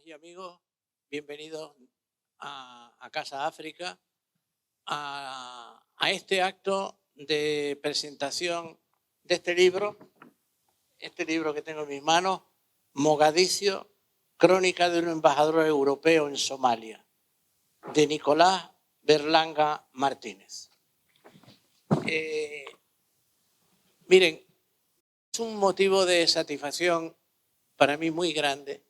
y amigos, bienvenidos a Casa África, a este acto de presentación de este libro que tengo en mis manos, Mogadiscio, crónica de un embajador europeo en Somalia, de Nicolás Berlanga Martínez. Miren, es un motivo de satisfacción para mí muy grande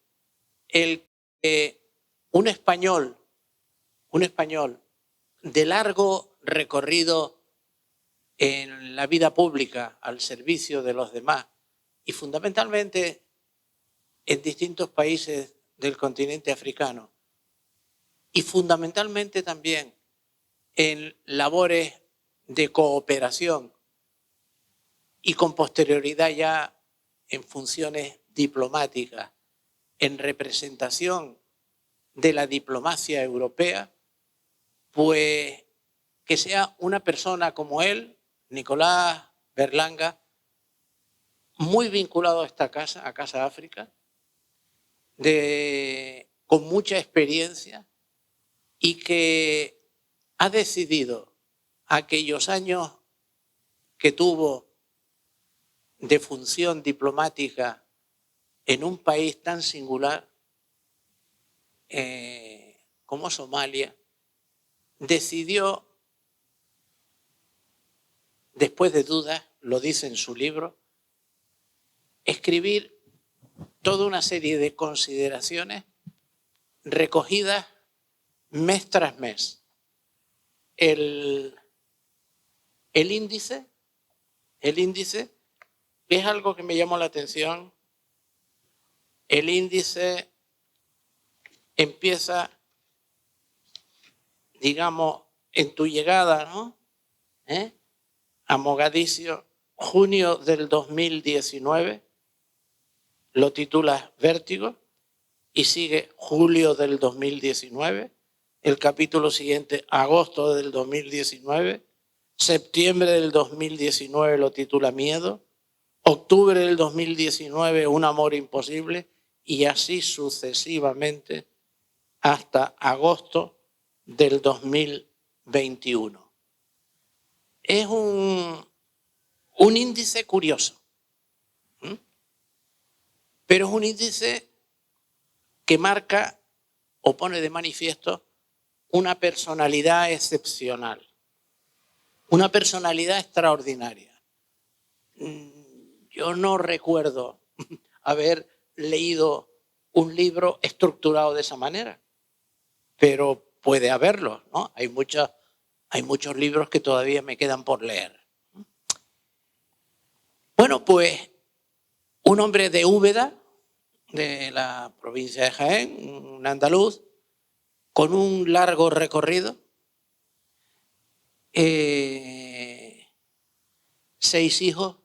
el que un español de largo recorrido en la vida pública al servicio de los demás y fundamentalmente en distintos países del continente africano y fundamentalmente también en labores de cooperación y con posterioridad ya en funciones diplomáticas, en representación de la diplomacia europea, pues que sea una persona como él, Nicolás Berlanga, muy vinculado a esta casa, a Casa África, con mucha experiencia y que ha decidido aquellos años que tuvo de función diplomática en un país tan singular como Somalia, decidió, después de dudas, lo dice en su libro, escribir toda una serie de consideraciones recogidas mes tras mes. El índice es algo que me llamó la atención. El índice empieza, digamos, en tu llegada, ¿no? A Mogadiscio, junio del 2019, lo titulas Vértigo, y sigue julio del 2019, el capítulo siguiente, agosto del 2019, septiembre del 2019 lo titula Miedo, octubre del 2019, Un amor imposible, y así sucesivamente hasta agosto del 2021. Es un índice curioso, pero es un índice que marca o pone de manifiesto una personalidad excepcional, una personalidad extraordinaria. Yo no recuerdo haber leído un libro estructurado de esa manera, pero puede haberlo, ¿no? Hay muchos libros que todavía me quedan por leer. Bueno, pues un hombre de Úbeda, de la provincia de Jaén, un andaluz, con un largo recorrido, 6 hijos,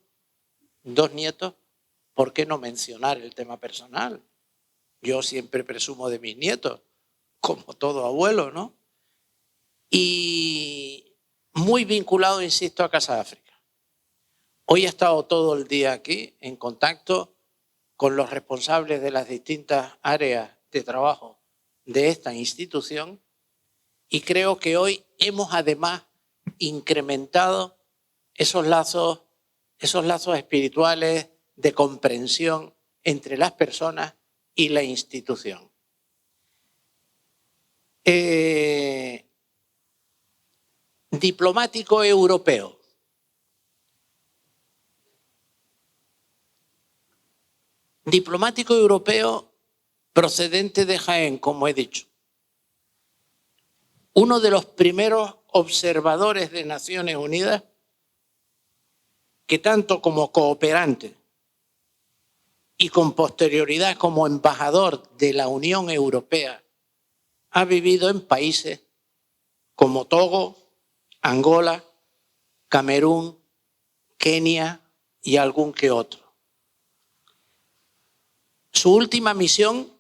2 nietos. ¿Por qué no mencionar el tema personal? Yo siempre presumo de mis nietos, como todo abuelo, ¿no? Y muy vinculado, insisto, a Casa África. Hoy he estado todo el día aquí en contacto con los responsables de las distintas áreas de trabajo de esta institución y creo que hoy hemos además incrementado esos lazos espirituales de comprensión entre las personas y la institución. Diplomático europeo. Diplomático europeo procedente de Jaén, como he dicho. Uno de los primeros observadores de Naciones Unidas que tanto como cooperante y con posterioridad como embajador de la Unión Europea ha vivido en países como Togo, Angola, Camerún, Kenia y algún que otro. Su última misión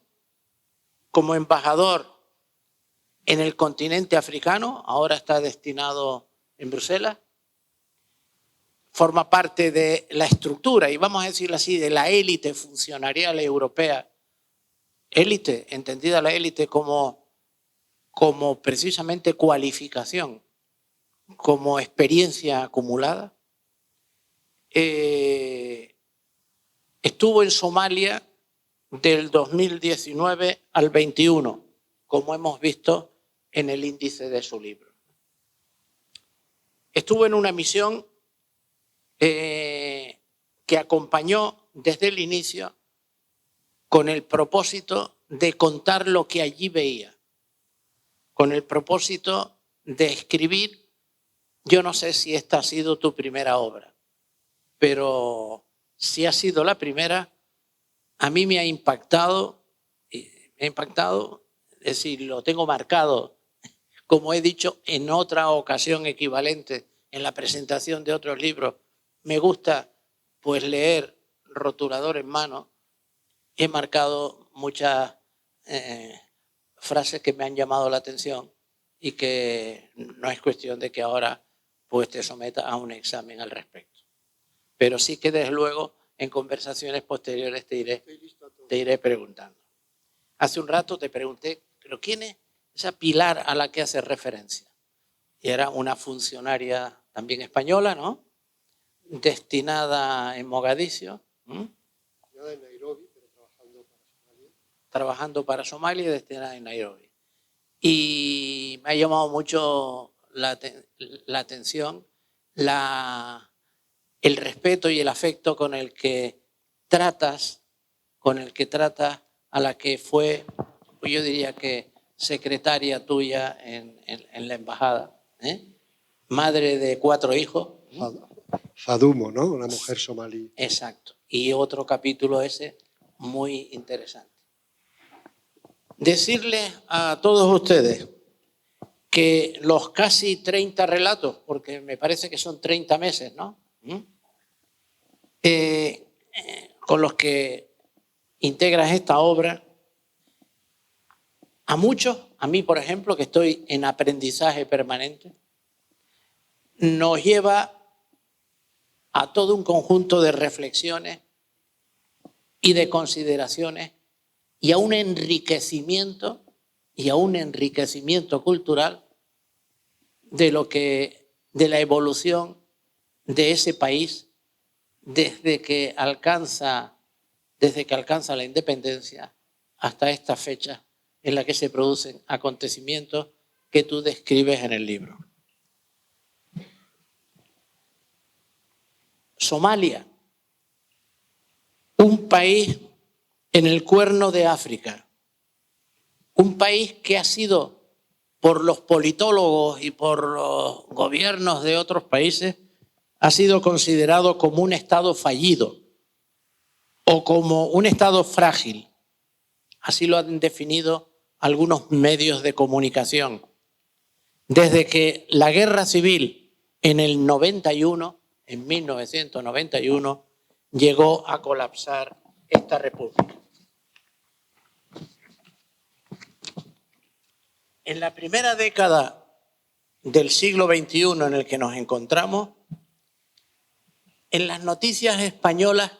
como embajador en el continente africano, ahora está destinado en Bruselas, forma parte de la estructura, y vamos a decirlo así, de la élite funcionarial europea élite, entendida la élite como precisamente cualificación, como experiencia acumulada. Estuvo en Somalia del 2019 al 21, como hemos visto en el índice de su libro. Estuvo en una misión que acompañó desde el inicio con el propósito de contar lo que allí veía, con el propósito de escribir. Yo no sé si esta ha sido tu primera obra, pero si ha sido la primera, a mí me ha impactado, es decir, lo tengo marcado, como he dicho en otra ocasión equivalente, en la presentación de otros libros. Me gusta pues leer rotulador en mano. He marcado muchas frases que me han llamado la atención y que no es cuestión de que ahora pues te sometas a un examen al respecto. Pero sí que desde luego en conversaciones posteriores te iré preguntando. Hace un rato te pregunté, ¿pero quién es esa Pilar a la que hace referencia? Y era una funcionaria también española, ¿no? Destinada en Mogadiscio. Destinada en Nairobi, pero trabajando para Somalia. Trabajando para Somalia y destinada en Nairobi. Y me ha llamado mucho la atención el respeto y el afecto con el que tratas a la que fue, yo diría que secretaria tuya en la embajada, madre de 4 hijos. Fadumo, ¿no? Una mujer somalí. Exacto. Y otro capítulo ese muy interesante. Decirles a todos ustedes que los casi 30 relatos, porque me parece que son 30 meses, ¿no? Con los que integras esta obra, a muchos, a mí por ejemplo, que estoy en aprendizaje permanente, nos lleva a todo un conjunto de reflexiones y de consideraciones y a un enriquecimiento cultural de la evolución de ese país desde que alcanza la independencia hasta esta fecha en la que se producen acontecimientos que tú describes en el libro. Somalia, un país en el Cuerno de África, un país que ha sido, por los politólogos y por los gobiernos de otros países, ha sido considerado como un Estado fallido o como un Estado frágil. Así lo han definido algunos medios de comunicación. Desde que la guerra civil en el 91, en 1991, llegó a colapsar esta república. En la primera década del siglo XXI en el que nos encontramos, en las noticias españolas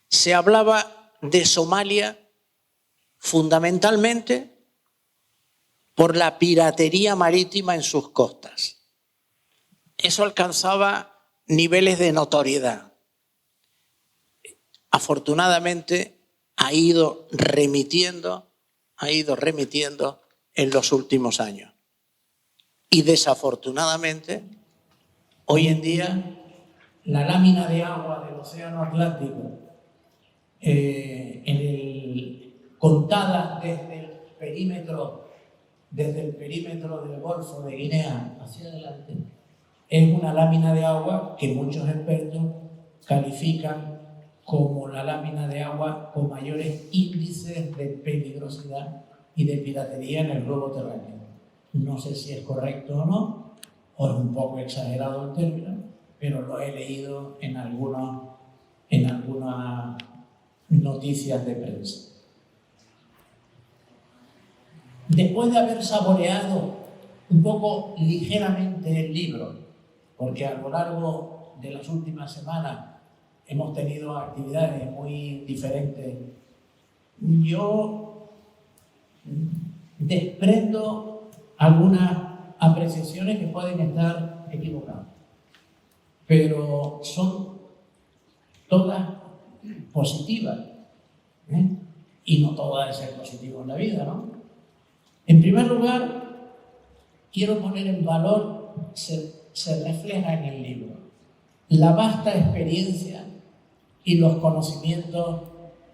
se hablaba de Somalia fundamentalmente por la piratería marítima en sus costas. Eso alcanzaba niveles de notoriedad. Afortunadamente ha ido remitiendo en los últimos años. Y desafortunadamente, hoy en día, la lámina de agua del Océano Atlántico, contada desde el perímetro del Golfo de Guinea hacia adelante, es una lámina de agua que muchos expertos califican como la lámina de agua con mayores índices de peligrosidad y de piratería en el globo terráqueo. No sé si es correcto o no, o es un poco exagerado el término, pero lo he leído en algunas noticias de prensa. Después de haber saboreado un poco ligeramente el libro, porque a lo largo de las últimas semanas hemos tenido actividades muy diferentes, yo desprendo algunas apreciaciones que pueden estar equivocadas, pero son todas positivas, ¿eh? Y no todo ha de ser positivo en la vida, ¿no? En primer lugar, quiero poner en valor, se refleja en el libro, la vasta experiencia y los conocimientos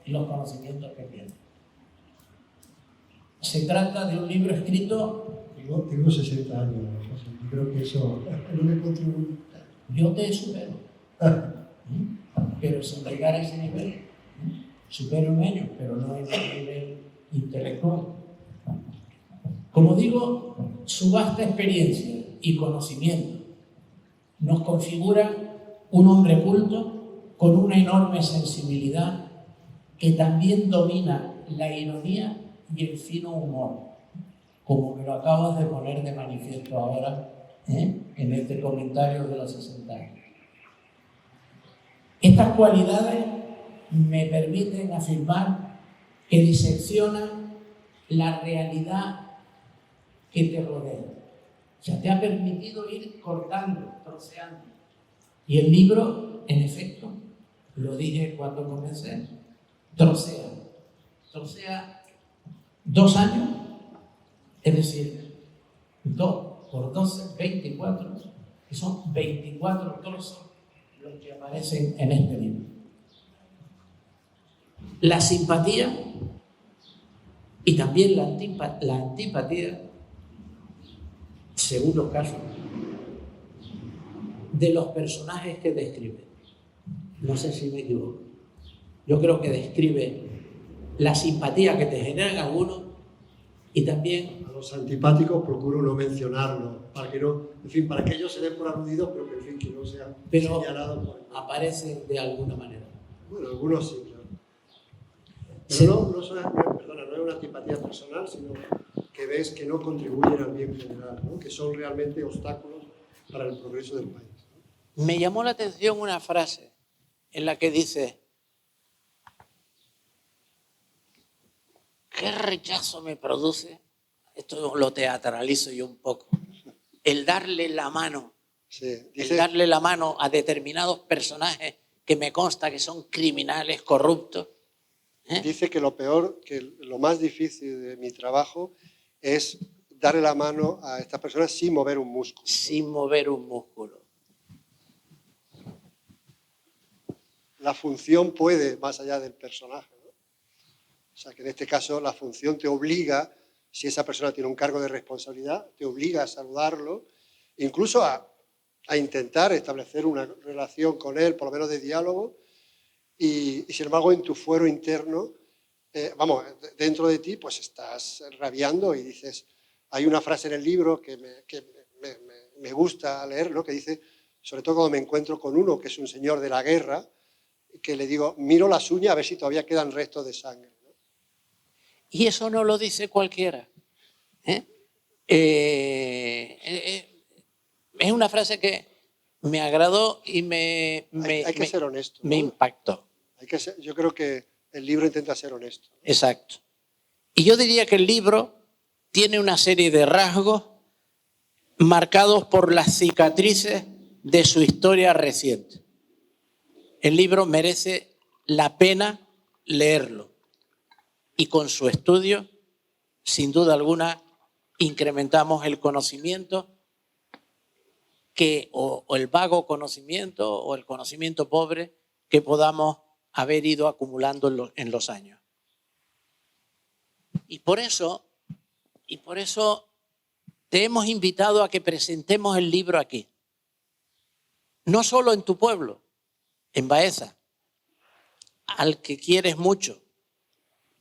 que tiene. Se trata de un libro escrito... Yo tengo 60 años, José, y creo que eso no me contribuye. Yo te supero, pero sin llegar a ese nivel. Supero en años, pero no en el nivel intelectual. Como digo, su vasta experiencia y conocimiento nos configura un hombre culto con una enorme sensibilidad que también domina la ironía y el fino humor, como me lo acabas de poner de manifiesto ahora en este comentario de los 60 años. Estas cualidades me permiten afirmar que diseccionan la realidad que te rodea. O sea, te ha permitido ir cortando, troceando. Y el libro, en efecto, lo dije cuando comencé, trocea 2 años, es decir, 2 por 12, 24, que son 24 trozos los que aparecen en este libro. La simpatía y también la antipatía, según los casos, de los personajes que describe. No sé si me equivoco. Yo creo que describe la simpatía que te generan algunos y también... A los antipáticos procuro no mencionarlo, para que no, en fin, para que ellos se den por aludidos, pero que en fin, que no sean señalados por... aparecen de alguna manera. Bueno, algunos sí, claro. Pero Sí. no es una antipatía personal, sino que ves que no contribuyen al bien general, ¿no? Que son realmente obstáculos para el progreso del país, ¿no? Me llamó la atención una frase en la que dice: ¿qué rechazo me produce? Esto lo teatralizo yo un poco. El darle la mano. Sí, El darle la mano a determinados personajes que me consta que son criminales, corruptos. Dice que lo peor, que lo más difícil de mi trabajo es darle la mano a estas personas sin mover un músculo. Sin mover un músculo. La función puede más allá del personaje, ¿no? O sea, que en este caso la función te obliga, si esa persona tiene un cargo de responsabilidad, te obliga a saludarlo, incluso a intentar establecer una relación con él, por lo menos de diálogo, y sin embargo en tu fuero interno, dentro de ti, pues estás rabiando y dices, hay una frase en el libro que me gusta leer, ¿no? Que dice, sobre todo cuando me encuentro con uno que es un señor de la guerra, que le digo, miro las uñas a ver si todavía quedan restos de sangre, ¿no? Y eso no lo dice cualquiera. Es una frase que me agradó y hay que ser honesto, ¿no? Me impactó. Yo creo que el libro intenta ser honesto. Exacto. Y yo diría que el libro tiene una serie de rasgos marcados por las cicatrices de su historia reciente. El libro merece la pena leerlo y con su estudio, sin duda alguna, incrementamos el conocimiento o el vago conocimiento o el conocimiento pobre que podamos haber ido acumulando en los años. Y por eso te hemos invitado a que presentemos el libro aquí. No solo en tu pueblo, en Baeza, al que quieres mucho,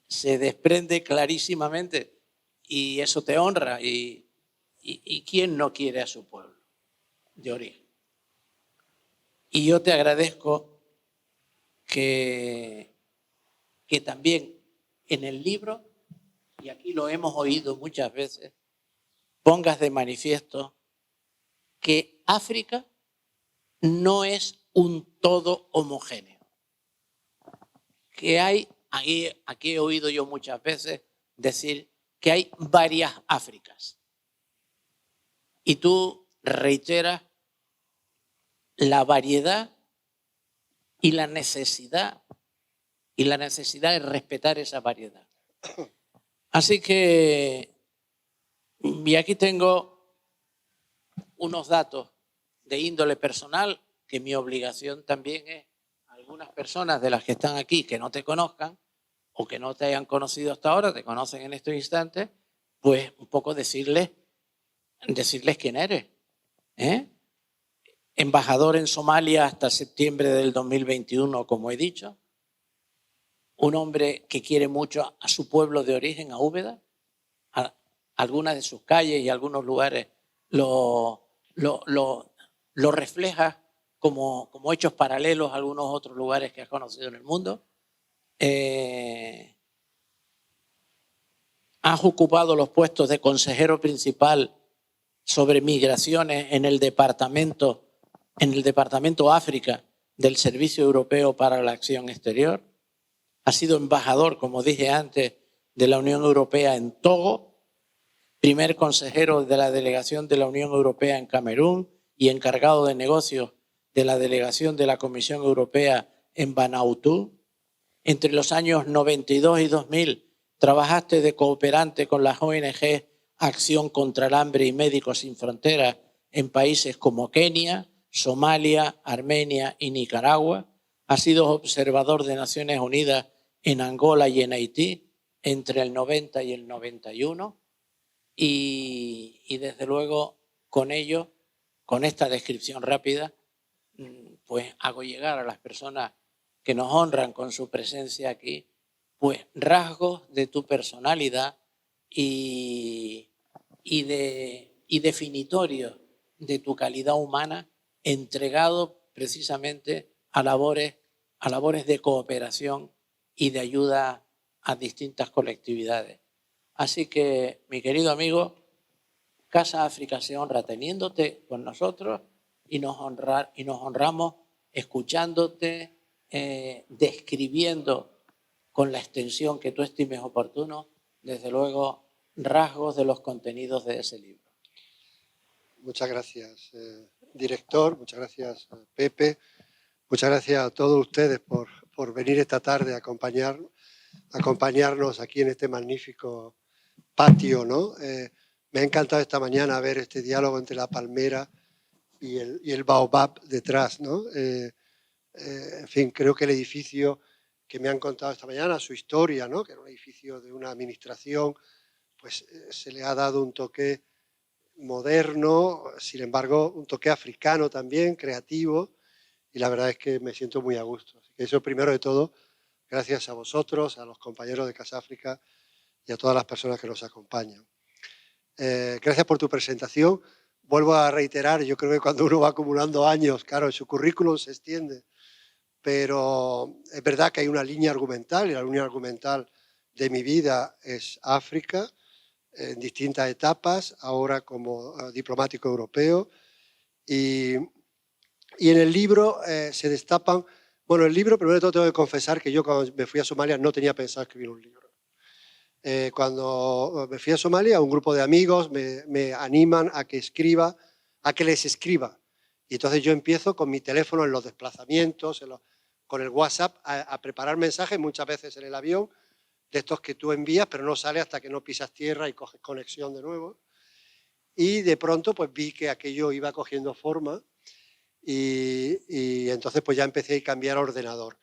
se desprende clarísimamente y eso te honra. ¿Y quién no quiere a su pueblo de origen? Y yo te agradezco que también en el libro, y aquí lo hemos oído muchas veces, pongas de manifiesto que África no es un todo homogéneo. Que hay, aquí he oído yo muchas veces decir que hay varias Áfricas. Y tú reiteras la variedad y la necesidad de respetar esa variedad. Así que, y aquí tengo unos datos de índole personal, que mi obligación también es a algunas personas de las que están aquí que no te conozcan o que no te hayan conocido hasta ahora, te conocen en estos instantes, pues un poco decirles quién eres. Embajador en Somalia hasta septiembre del 2021, como he dicho. Un hombre que quiere mucho a su pueblo de origen, a Úbeda. Algunas de sus calles y algunos lugares lo refleja como hechos paralelos a algunos otros lugares que has conocido en el mundo. Has ocupado los puestos de consejero principal sobre migraciones en el departamento África del Servicio Europeo para la Acción Exterior. Ha sido embajador, como dije antes, de la Unión Europea en Togo, primer consejero de la delegación de la Unión Europea en Camerún y encargado de negocios de la delegación de la Comisión Europea en Vanuatu. Entre los años 92 y 2000 trabajaste de cooperante con las ONG Acción contra el Hambre y Médicos Sin Fronteras en países como Kenia, Somalia, Armenia y Nicaragua. Ha sido observador de Naciones Unidas en Angola y en Haití entre el 90 y el 91. Y desde luego con ello, con esta descripción rápida, pues hago llegar a las personas que nos honran con su presencia aquí, pues rasgos de tu personalidad y definitorios de tu calidad humana, entregado precisamente a labores de cooperación y de ayuda a distintas colectividades. Así que, mi querido amigo, Casa África se honra teniéndote con nosotros y nos honramos escuchándote, describiendo con la extensión que tú estimes oportuno, desde luego, rasgos de los contenidos de ese libro. Muchas gracias, director, muchas gracias, Pepe, muchas gracias a todos ustedes por venir esta tarde a acompañarnos aquí en este magnífico patio, ¿no? Me ha encantado esta mañana ver este diálogo entre la palmera y el baobab detrás, ¿no? En fin, creo que el edificio que me han contado esta mañana, su historia, ¿no? Que era un edificio de una administración, pues se le ha dado un toque moderno, sin embargo, un toque africano también, creativo, y la verdad es que me siento muy a gusto. Así que eso, primero de todo, gracias a vosotros, a los compañeros de Casa África y a todas las personas que nos acompañan. Gracias por tu presentación. Vuelvo a reiterar, yo creo que cuando uno va acumulando años, claro, su currículum se extiende, pero es verdad que hay una línea argumental, y la línea argumental de mi vida es África, en distintas etapas, ahora como diplomático europeo. Y en el libro se destapan... Bueno, el libro, primero de todo tengo que confesar que yo cuando me fui a Somalia no tenía pensado escribir un libro. Cuando me fui a Somalia, un grupo de amigos me animan a que les escriba. Y entonces yo empiezo con mi teléfono en los desplazamientos, con el WhatsApp, a preparar mensajes, muchas veces en el avión, de estos que tú envías, pero no sale hasta que no pisas tierra y coges conexión de nuevo. Y de pronto pues vi que aquello iba cogiendo forma y entonces pues ya empecé a cambiar ordenador.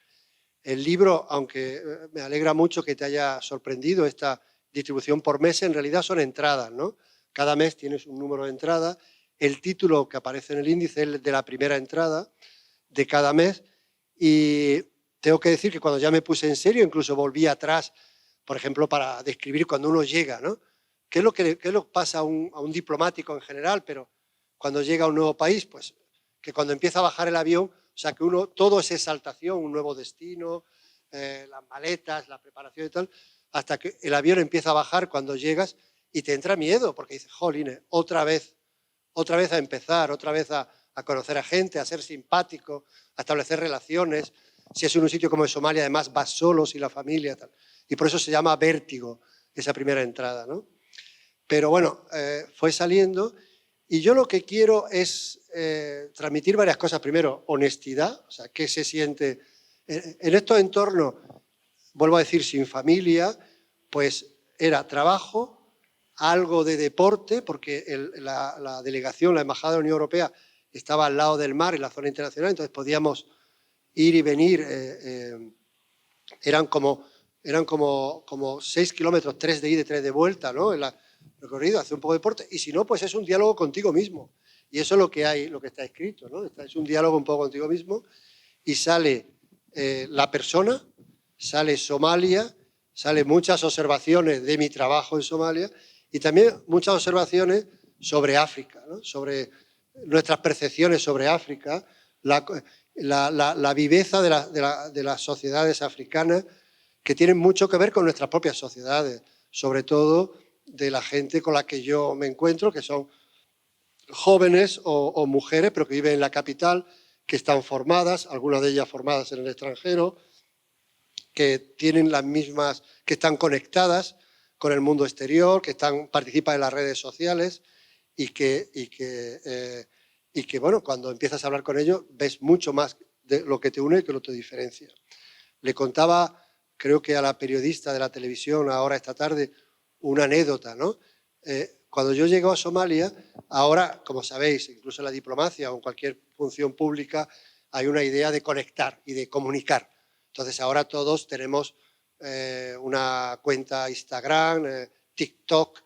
El libro, aunque me alegra mucho que te haya sorprendido esta distribución por mes, en realidad son entradas, ¿no? Cada mes tienes un número de entrada. El título que aparece en el índice es de la primera entrada de cada mes. Y tengo que decir que cuando ya me puse en serio, incluso volví atrás, por ejemplo, para describir cuando uno llega, ¿no? ¿Qué es lo que pasa a un diplomático en general? Pero cuando llega a un nuevo país, pues que cuando empieza a bajar el avión, o sea, que todo es exaltación, un nuevo destino, las maletas, la preparación y tal, hasta que el avión empieza a bajar cuando llegas y te entra miedo, porque dices, jolín, otra vez a empezar, otra vez a conocer a gente, a ser simpático, a establecer relaciones. Si es en un sitio como en Somalia, además vas solo, sin la familia, tal. Y por eso se llama vértigo, esa primera entrada, ¿no? Pero bueno, fue saliendo y yo lo que quiero es transmitir varias cosas. Primero, honestidad, o sea, qué se siente en estos entornos, vuelvo a decir, sin familia, pues era trabajo, algo de deporte, porque la delegación, la embajada de la Unión Europea estaba al lado del mar, en la zona internacional, entonces podíamos ir y venir. Eran como 6 kilómetros, 3 de ida y 3 de vuelta, ¿no? En el recorrido, hacer un poco de deporte. Y si no, pues es un diálogo contigo mismo. Y eso es lo que hay, lo que está escrito, ¿no? Es un diálogo un poco contigo mismo y sale la persona, sale Somalia, salen muchas observaciones de mi trabajo en Somalia y también muchas observaciones sobre África, ¿no? Sobre nuestras percepciones sobre África, la viveza de las sociedades africanas que tienen mucho que ver con nuestras propias sociedades, sobre todo de la gente con la que yo me encuentro, que son jóvenes o mujeres, pero que viven en la capital, que están formadas, algunas de ellas formadas en el extranjero, que tienen las mismas, que están conectadas con el mundo exterior, que participan en las redes sociales y que bueno, cuando empiezas a hablar con ellos ves mucho más de lo que te une que lo que te diferencia. Le contaba, creo que a la periodista de la televisión ahora esta tarde, una anécdota, ¿no? Cuando yo llego a Somalia, ahora, como sabéis, incluso en la diplomacia o en cualquier función pública, hay una idea de conectar y de comunicar. Entonces ahora todos tenemos una cuenta Instagram, TikTok,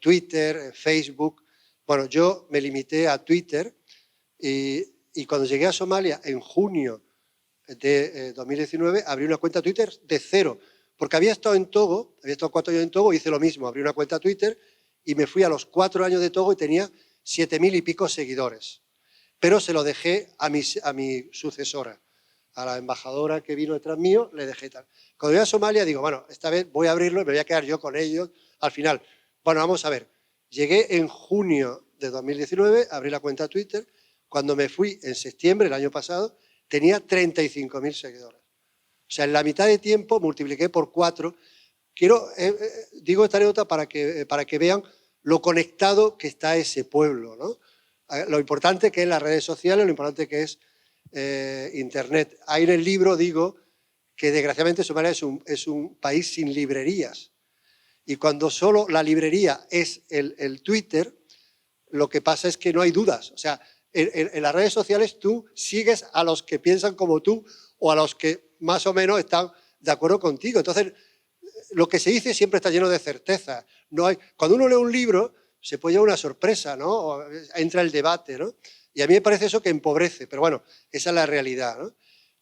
Twitter, Facebook. Bueno, yo me limité a Twitter y cuando llegué a Somalia en junio de 2019 abrí una cuenta Twitter de cero, porque había estado en Togo, había estado 4 años en Togo, hice lo mismo, abrí una cuenta Twitter y me fui a los 4 años de Togo y tenía 7.000 y pico seguidores. Pero se lo dejé a mi sucesora, a la embajadora que vino detrás mío, le dejé tal. Cuando llegué a Somalia digo, bueno, esta vez voy a abrirlo y me voy a quedar yo con ellos al final. Bueno, vamos a ver. Llegué en junio de 2019, abrí la cuenta Twitter. Cuando me fui en septiembre, el año pasado, tenía 35.000 seguidores. O sea, en la mitad de tiempo multipliqué por 4. Digo esta anécdota para que vean lo conectado que está ese pueblo, ¿no? Lo importante que es las redes sociales, lo importante que es Internet. Ahí en el libro digo que desgraciadamente Somalia es un país sin librerías. Y cuando solo la librería es el Twitter, lo que pasa es que no hay dudas. O sea, en las redes sociales tú sigues a los que piensan como tú o a los que más o menos están de acuerdo contigo. Entonces, lo que se dice siempre está lleno de certeza. Cuando uno lee un libro, se puede llevar una sorpresa, ¿no? O entra el debate, ¿no? Y a mí me parece eso que empobrece, pero bueno, esa es la realidad, ¿no?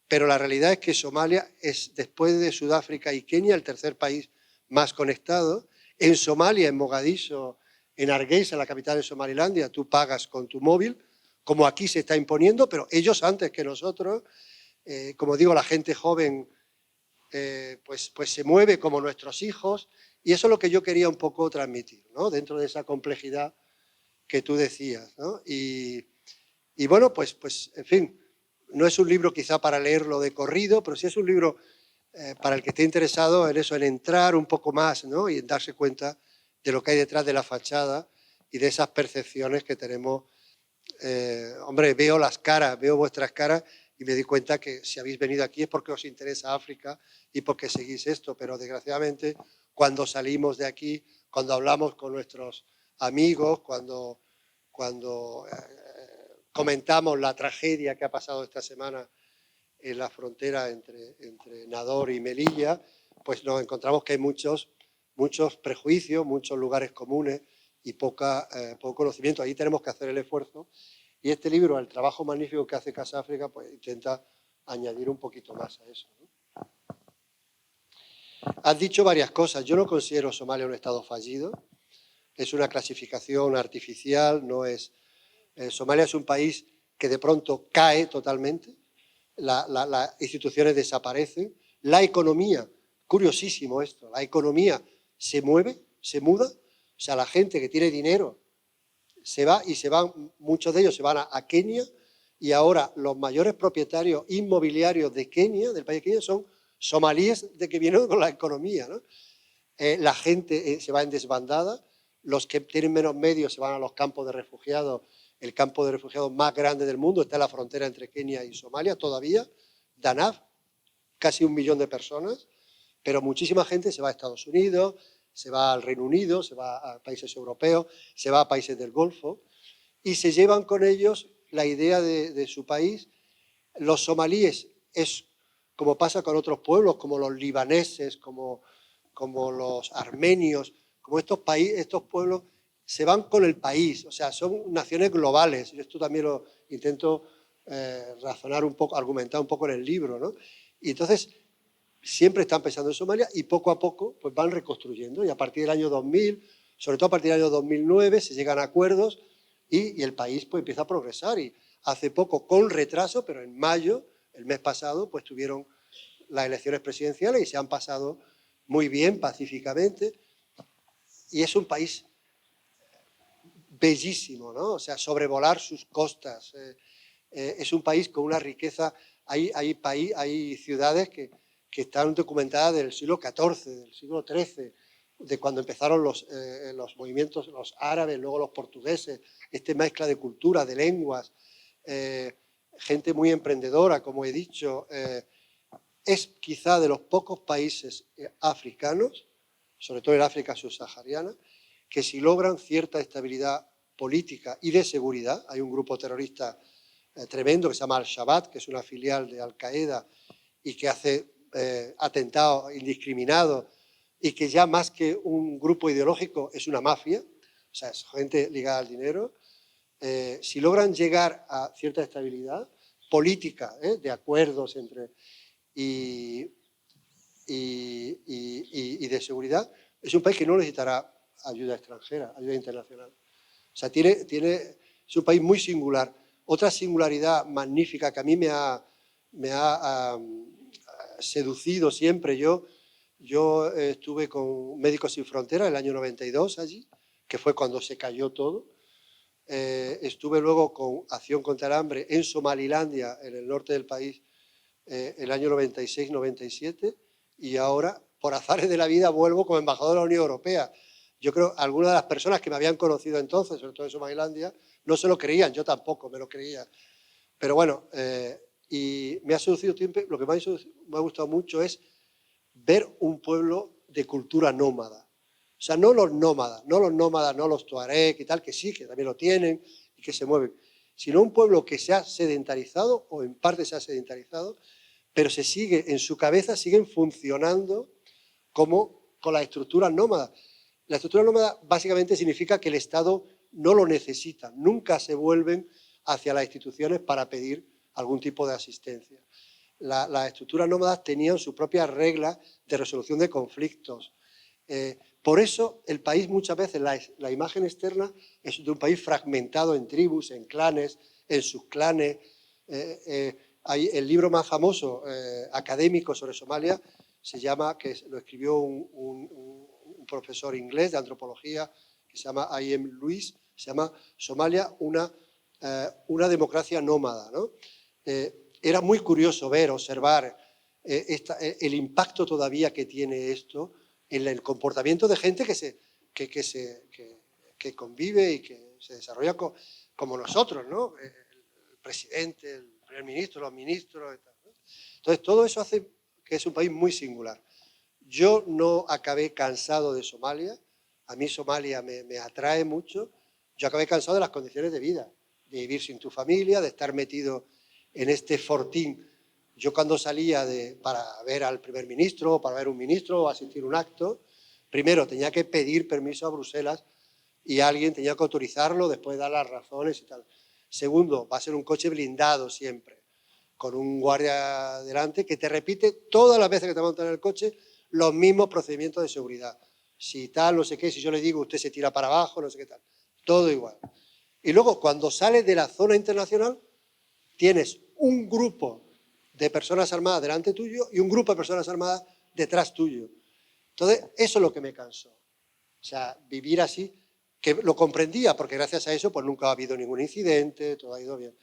Pero la realidad es que Somalia es, después de Sudáfrica y Kenia, el tercer país más conectado. En Somalia, en Mogadiscio, en Hargeisa, la capital de Somalilandia, tú pagas con tu móvil, como aquí se está imponiendo, pero ellos antes que nosotros, como digo, la gente joven pues se mueve como nuestros hijos y eso es lo que yo quería un poco transmitir, ¿no? Dentro de esa complejidad que tú decías, ¿no? Y bueno, pues en fin, no es un libro quizá para leerlo de corrido, pero sí es un libro para el que esté interesado en eso, en entrar un poco más, ¿no? Y en darse cuenta de lo que hay detrás de la fachada y de esas percepciones que tenemos. Hombre, veo las caras, veo vuestras caras y me di cuenta que si habéis venido aquí es porque os interesa África y porque seguís esto, pero desgraciadamente cuando salimos de aquí, cuando hablamos con nuestros amigos, cuando comentamos la tragedia que ha pasado esta semana en la frontera entre Nador y Melilla, pues nos encontramos que hay muchos prejuicios, muchos lugares comunes y poco conocimiento. Ahí tenemos que hacer el esfuerzo. Y este libro, el trabajo magnífico que hace Casa África, pues intenta añadir un poquito más a eso, ¿no? Has dicho varias cosas. Yo no considero Somalia un estado fallido. Es una clasificación artificial. No es. Somalia es un país que de pronto cae totalmente. Las instituciones desaparecen. La economía, curiosísimo esto, la economía se mueve, se muda. O sea, la gente que tiene dinero se va y se van, muchos de ellos se van a Kenia y ahora los mayores propietarios inmobiliarios de Kenia, del país de Kenia, son somalíes de que vienen con la economía, ¿no? La gente se va en desbandada, los que tienen menos medios se van a los campos de refugiados. El campo de refugiados más grande del mundo está en la frontera entre Kenia y Somalia todavía, Dadaab, casi 1 millón de personas, pero muchísima gente se va a Estados Unidos, se va al Reino Unido, se va a países europeos, se va a países del Golfo y se llevan con ellos la idea de su país. Los somalíes es como pasa con otros pueblos, como los libaneses, como los armenios, como estos pueblos se van con el país, o sea, son naciones globales. Y esto también lo intento razonar un poco, argumentar un poco en el libro, ¿no? Y entonces siempre están pensando en Somalia y poco a poco pues van reconstruyendo. Y a partir del año 2000, sobre todo a partir del año 2009, se llegan a acuerdos y el país pues empieza a progresar. Y hace poco, con retraso, pero en mayo, el mes pasado, pues tuvieron las elecciones presidenciales y se han pasado muy bien, pacíficamente. Y es un país bellísimo, ¿no? O sea, sobrevolar sus costas. Es un país con una riqueza. Hay ciudades que están documentadas del siglo XIV, del siglo XIII, de cuando empezaron los movimientos, los árabes, luego los portugueses, esta mezcla de cultura, de lenguas, gente muy emprendedora, como he dicho. Es quizá de los pocos países africanos, sobre todo en África subsahariana, que si logran cierta estabilidad política y de seguridad, hay un grupo terrorista tremendo que se llama Al-Shabaab, que es una filial de Al-Qaeda y que hace atentados indiscriminados y que ya más que un grupo ideológico es una mafia, o sea, es gente ligada al dinero. Si logran llegar a cierta estabilidad política, de acuerdos entre y de seguridad, es un país que no necesitará ayuda extranjera, ayuda internacional. O sea, es un país muy singular. Otra singularidad magnífica que a mí me ha seducido siempre, yo estuve con Médicos Sin Fronteras en el año 92 allí, que fue cuando se cayó todo. Estuve luego con Acción contra el Hambre en Somalilandia, en el norte del país, el año 96-97, y ahora, por azares de la vida, vuelvo como embajador de la Unión Europea. Yo creo que algunas de las personas que me habían conocido entonces, sobre todo en Somalilandia, no se lo creían, yo tampoco me lo creía. Pero bueno, y me ha seducido siempre, lo que me ha gustado mucho es ver un pueblo de cultura nómada. O sea, no los nómadas, no los tuareg y tal, que sí, que también lo tienen y que se mueven, sino un pueblo que se ha sedentarizado, o en parte se ha sedentarizado, pero en su cabeza siguen funcionando como con las estructuras nómadas. La estructura nómada básicamente significa que el Estado no lo necesita, nunca se vuelven hacia las instituciones para pedir algún tipo de asistencia. Las estructuras nómadas tenían sus propias reglas de resolución de conflictos. Por eso el país muchas veces, la imagen externa es de un país fragmentado en tribus, en clanes, en subclanes. El libro más famoso académico sobre Somalia se llama, que lo escribió un profesor inglés de antropología que se llama I.M. Lewis, se llama Somalia, una democracia nómada, ¿no? Era muy curioso observar el impacto todavía que tiene esto en el comportamiento de gente que convive y que se desarrolla como nosotros, ¿no? El presidente, el primer ministro, los ministros, y tal, ¿no? Entonces, todo eso hace que es un país muy singular. Yo no acabé cansado de Somalia. A mí Somalia me atrae mucho. Yo acabé cansado de las condiciones de vida, de vivir sin tu familia, de estar metido en este fortín. Yo cuando salía para ver al primer ministro, para ver un ministro o asistir a un acto, primero tenía que pedir permiso a Bruselas y alguien tenía que autorizarlo, después dar las razones y tal. Segundo, va a ser un coche blindado siempre, con un guardia delante que te repite todas las veces que te montas en el coche los mismos procedimientos de seguridad. Si tal, no sé qué, si yo le digo, usted se tira para abajo, no sé qué tal. Todo igual. Y luego, cuando sales de la zona internacional, tienes un grupo de personas armadas delante tuyo y un grupo de personas armadas detrás tuyo. Entonces, eso es lo que me cansó. O sea, vivir así, que lo comprendía, porque gracias a eso pues nunca ha habido ningún incidente, todo ha ido bien.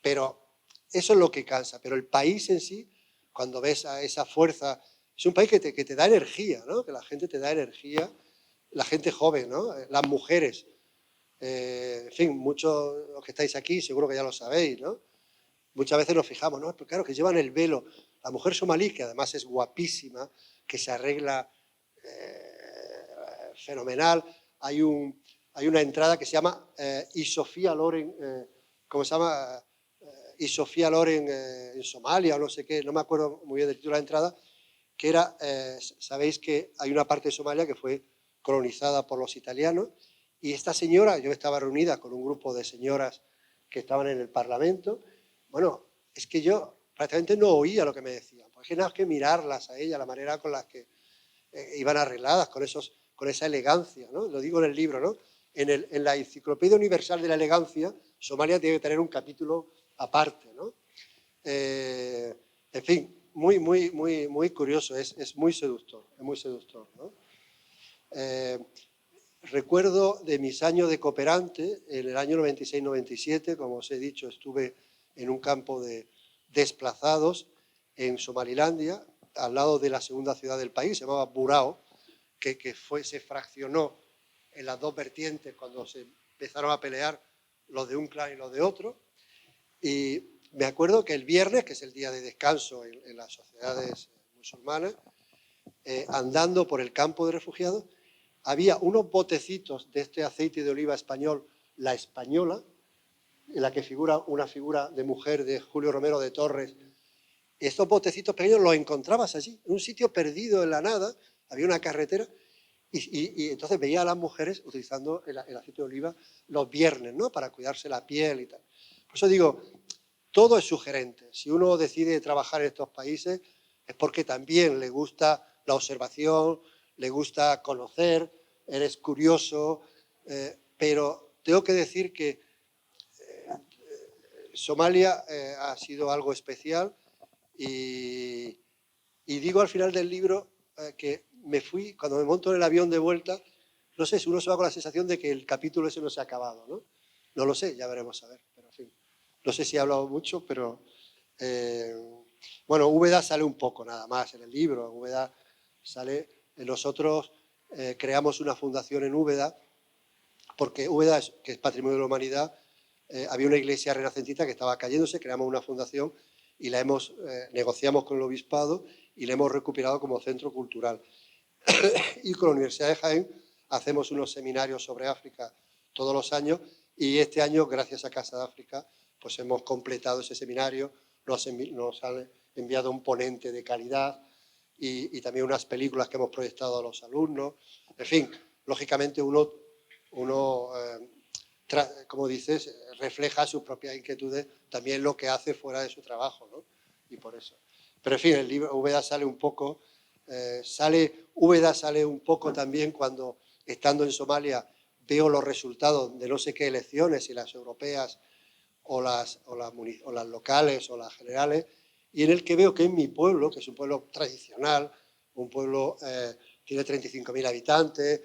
Pero eso es lo que cansa. Pero el país en sí, cuando ves a esa fuerza, es un país que te da energía, ¿no? Que la gente te da energía la gente joven, ¿no? Las mujeres. En fin, muchos de los que estáis aquí seguro que ya lo sabéis, ¿no? Muchas veces nos fijamos, ¿no? Pero claro, que llevan el velo. La mujer somalí, que además es guapísima, que se arregla fenomenal. Hay una entrada que se llama Isofía Loren, ¿cómo se llama? Isofía Loren en Somalia o no sé qué, no me acuerdo muy bien del título de la entrada, que era, sabéis que hay una parte de Somalia que fue colonizada por los italianos, y esta señora, yo estaba reunida con un grupo de señoras que estaban en el Parlamento. Bueno, es que yo prácticamente no oía lo que me decían, porque nada más que mirarlas a ella, la manera con la que iban arregladas, con esa elegancia, ¿no? Lo digo en el libro, ¿no? En la Enciclopedia Universal de la Elegancia, Somalia tiene que tener un capítulo aparte, ¿no? En fin, muy curioso, es muy seductor, ¿no? Recuerdo de mis años de cooperante, en el año 96-97, como os he dicho, estuve en un campo de desplazados en Somalilandia, al lado de la segunda ciudad del país, se llamaba Burao, que se fraccionó en las dos vertientes cuando se empezaron a pelear los de un clan y los de otro. Y me acuerdo que el viernes, que es el día de descanso en las sociedades musulmanas, andando por el campo de refugiados, había unos botecitos de este aceite de oliva español, La Española, en la que figura una figura de mujer de Julio Romero de Torres. Estos botecitos pequeños los encontrabas allí, en un sitio perdido en la nada, había una carretera, y entonces veía a las mujeres utilizando el aceite de oliva los viernes, ¿no? Para cuidarse la piel y tal. Por eso digo, todo es sugerente. Si uno decide trabajar en estos países es porque también le gusta la observación, le gusta conocer, eres curioso, pero tengo que decir que Somalia ha sido algo especial, y digo al final del libro que me fui, cuando me monto en el avión de vuelta, no sé, si uno se va con la sensación de que el capítulo ese no se ha acabado, ¿no? No lo sé, ya veremos a ver, pero en fin. No sé si he hablado mucho, pero bueno, Úbeda sale un poco nada más en el libro. Úbeda sale, nosotros creamos una fundación en Úbeda, porque Úbeda, que es Patrimonio de la Humanidad, había una iglesia renacentista que estaba cayéndose, creamos una fundación y la negociamos con el obispado y la hemos recuperado como centro cultural. Y con la Universidad de Jaén hacemos unos seminarios sobre África todos los años, y este año, gracias a Casa de África, pues hemos completado ese seminario, nos han enviado un ponente de calidad y también unas películas que hemos proyectado a los alumnos. En fin, lógicamente uno como dices, refleja sus propias inquietudes, también lo que hace fuera de su trabajo, ¿no? Y por eso. Pero en fin, el libro Úbeda sale un poco, Úbeda sale un poco también cuando, estando en Somalia, veo los resultados de no sé qué elecciones, si las europeas o las locales o las generales, y en el que veo que en mi pueblo, que es un pueblo tradicional, un pueblo tiene 35.000 habitantes,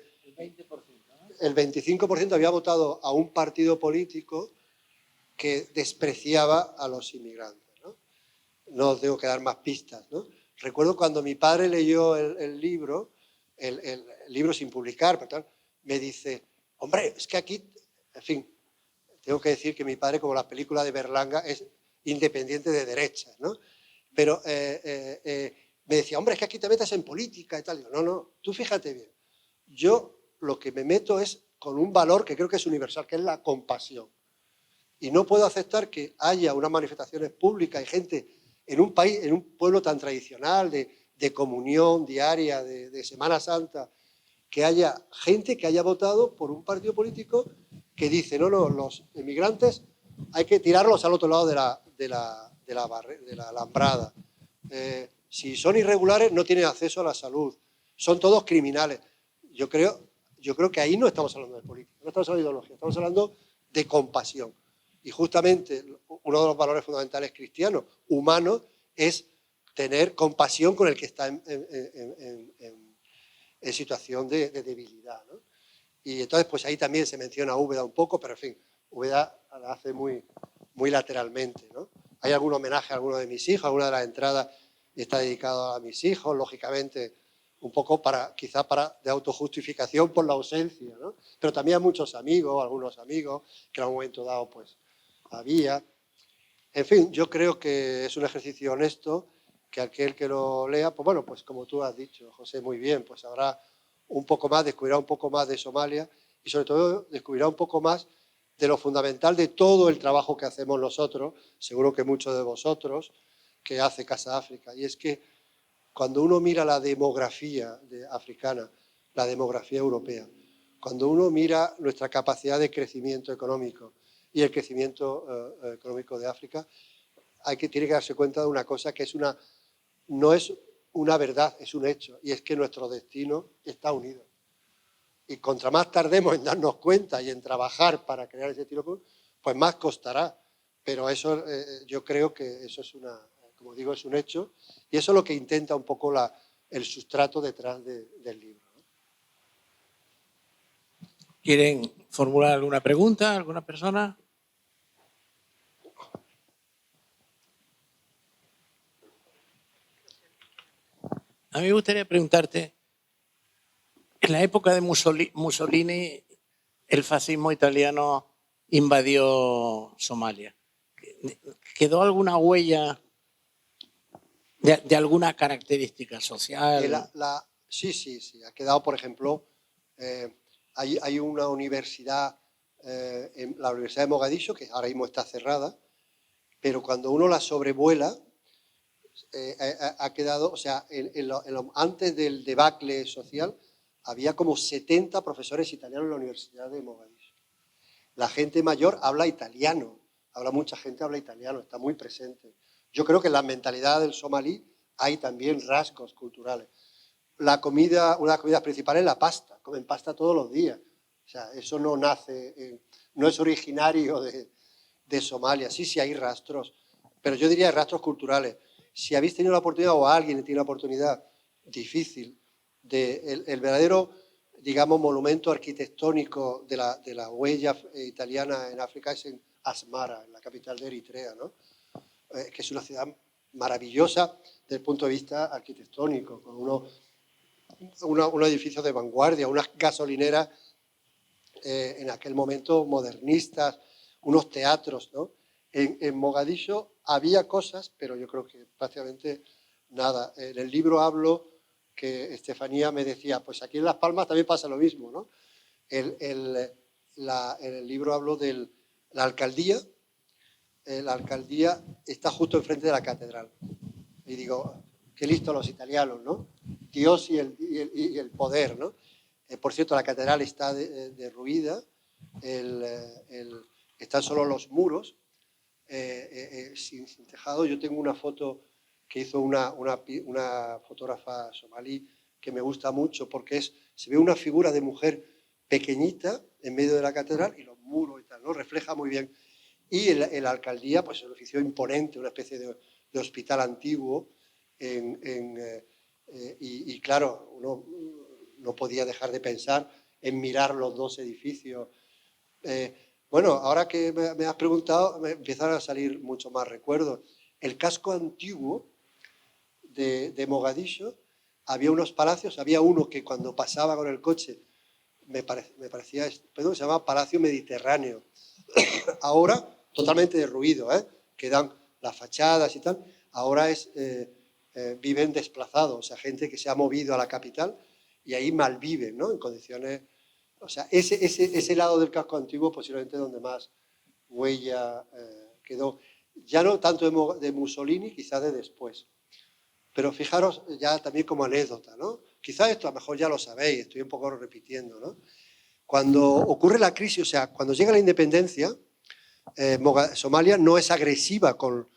el 25% había votado a un partido político que despreciaba a los inmigrantes, ¿no? No os tengo que dar más pistas, ¿no? Recuerdo cuando mi padre leyó el libro sin publicar, pero tal, me dice, hombre, es que aquí, en fin, tengo que decir que mi padre, como la película de Berlanga, es independiente de derechas, ¿no? Pero me decía, hombre, es que aquí te metes en política y tal. Digo, no, tú fíjate bien. Yo lo que me meto es con un valor que creo que es universal, que es la compasión. Y no puedo aceptar que haya unas manifestaciones públicas y gente en un país, en un pueblo tan tradicional de comunión diaria, de Semana Santa, que haya gente que haya votado por un partido político que dice, no, los inmigrantes hay que tirarlos al otro lado de la alambrada. Si son irregulares no tienen acceso a la salud, son todos criminales. Yo creo que ahí no estamos hablando de política, no estamos hablando de ideología, estamos hablando de compasión. Y justamente uno de los valores fundamentales cristianos, humanos, es tener compasión con el que está en situación de debilidad, ¿no? Y entonces, pues ahí también se menciona a Úbeda un poco, pero en fin, Úbeda la hace muy lateralmente, ¿no? Hay algún homenaje a alguno de mis hijos, alguna de las entradas está dedicada a mis hijos, lógicamente un poco quizá de autojustificación por la ausencia, ¿no? Pero también a muchos amigos, algunos amigos, que en un momento dado pues había. En fin, yo creo que es un ejercicio honesto, que aquel que lo lea, pues bueno, pues como tú has dicho, José, muy bien, pues habrá un poco más, descubrirá un poco más de Somalia y sobre todo descubrirá un poco más de lo fundamental de todo el trabajo que hacemos nosotros, seguro que muchos de vosotros, que hace Casa África. Y es que cuando uno mira la demografía africana, la demografía europea, cuando uno mira nuestra capacidad de crecimiento económico y el crecimiento económico de África, tiene que darse cuenta de una cosa que no es una verdad, es un hecho, y es que nuestro destino está unido. Y contra más tardemos en darnos cuenta y en trabajar para crear ese destino común, pues más costará. Pero eso, yo creo que eso es como digo, es un hecho, y eso es lo que intenta un poco el sustrato detrás del libro, ¿no? ¿Quieren formular alguna pregunta, alguna persona? A mí me gustaría preguntarte, en la época de Mussolini, el fascismo italiano invadió Somalia. ¿Quedó alguna huella de alguna característica social? Sí. Ha quedado, por ejemplo, hay una universidad, la Universidad de Mogadiscio, que ahora mismo está cerrada, pero cuando uno la sobrevuela, ha quedado, o sea, antes del debacle social, había como 70 profesores italianos en la Universidad de Mogadiscio. La gente mayor habla italiano, mucha gente habla italiano, está muy presente. Yo creo que en la mentalidad del somalí hay también rasgos culturales. Una de las comidas principales es la pasta, comen pasta todos los días. O sea, eso no nace, no es originario de Somalia. Sí hay rastros, pero yo diría rastros culturales. Si habéis tenido la oportunidad, o alguien tiene la oportunidad difícil, el verdadero, digamos, monumento arquitectónico de la huella italiana en África es en Asmara, en la capital de Eritrea, ¿no? Que es una ciudad maravillosa desde el punto de vista arquitectónico, con unos edificios de vanguardia, unas gasolineras en aquel momento modernistas, unos teatros, ¿no? En Mogadiscio había cosas, pero yo creo que prácticamente nada. En el libro hablo que Estefanía me decía, pues aquí en Las Palmas también pasa lo mismo, ¿no? En el libro hablo de la alcaldía. La alcaldía está justo enfrente de la catedral. Y digo, qué listos los italianos, ¿no? Dios y el poder, ¿no? Por cierto, la catedral está derruida, están solo los muros, sin tejado. Yo tengo una foto que hizo una fotógrafa somalí que me gusta mucho porque se ve una figura de mujer pequeñita en medio de la catedral y los muros y tal, ¿no? Refleja muy bien. Y la alcaldía, pues es un edificio imponente, una especie de hospital antiguo, y claro, uno no podía dejar de pensar en mirar los dos edificios. Bueno, ahora que me has preguntado, me empiezan a salir mucho más recuerdos. El casco antiguo de Mogadiscio, había unos palacios, había uno que cuando pasaba con el coche me parecía, se llama Palacio Mediterráneo. Ahora totalmente derruido, quedan las fachadas y tal. Ahora viven desplazados, o sea, gente que se ha movido a la capital y ahí malviven, ¿no? En condiciones. O sea, ese lado del casco antiguo posiblemente donde más huella quedó. Ya no tanto de Mussolini, quizás de después. Pero fijaros ya también como anécdota, ¿no? Quizás esto a lo mejor ya lo sabéis, estoy un poco repitiendo, ¿no? Cuando ocurre la crisis, o sea, cuando llega la independencia, Somalia no es agresiva con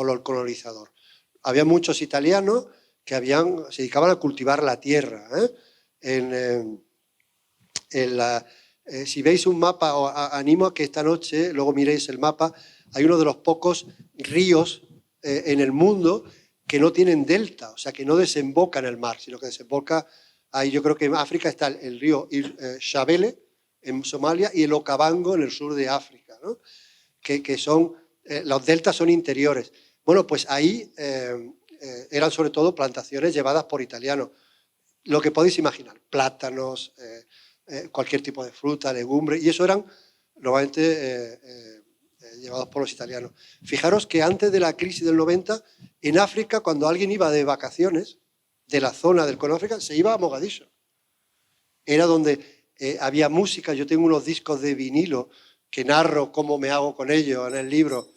el colonizador. Había muchos italianos que se dedicaban a cultivar la tierra. Si veis un mapa, os animo a que esta noche luego miréis el mapa. Hay uno de los pocos ríos en el mundo que no tienen delta, o sea, que no desemboca en el mar, sino que desemboca ahí. Yo creo que en África está el río Shabelle, en Somalia, y el Okavango en el sur de África, ¿no? Que son, los deltas son interiores. Bueno, pues ahí eran sobre todo plantaciones llevadas por italianos. lo que podéis imaginar, plátanos, cualquier tipo de fruta, legumbre, y eso eran normalmente llevados por los italianos. Fijaros que antes de la crisis del 90, en África, cuando alguien iba de vacaciones de la zona del Cono África, se iba a Mogadiscio. Era donde había música. Yo tengo unos discos de vinilo que narro cómo me hago con ellos en el libro.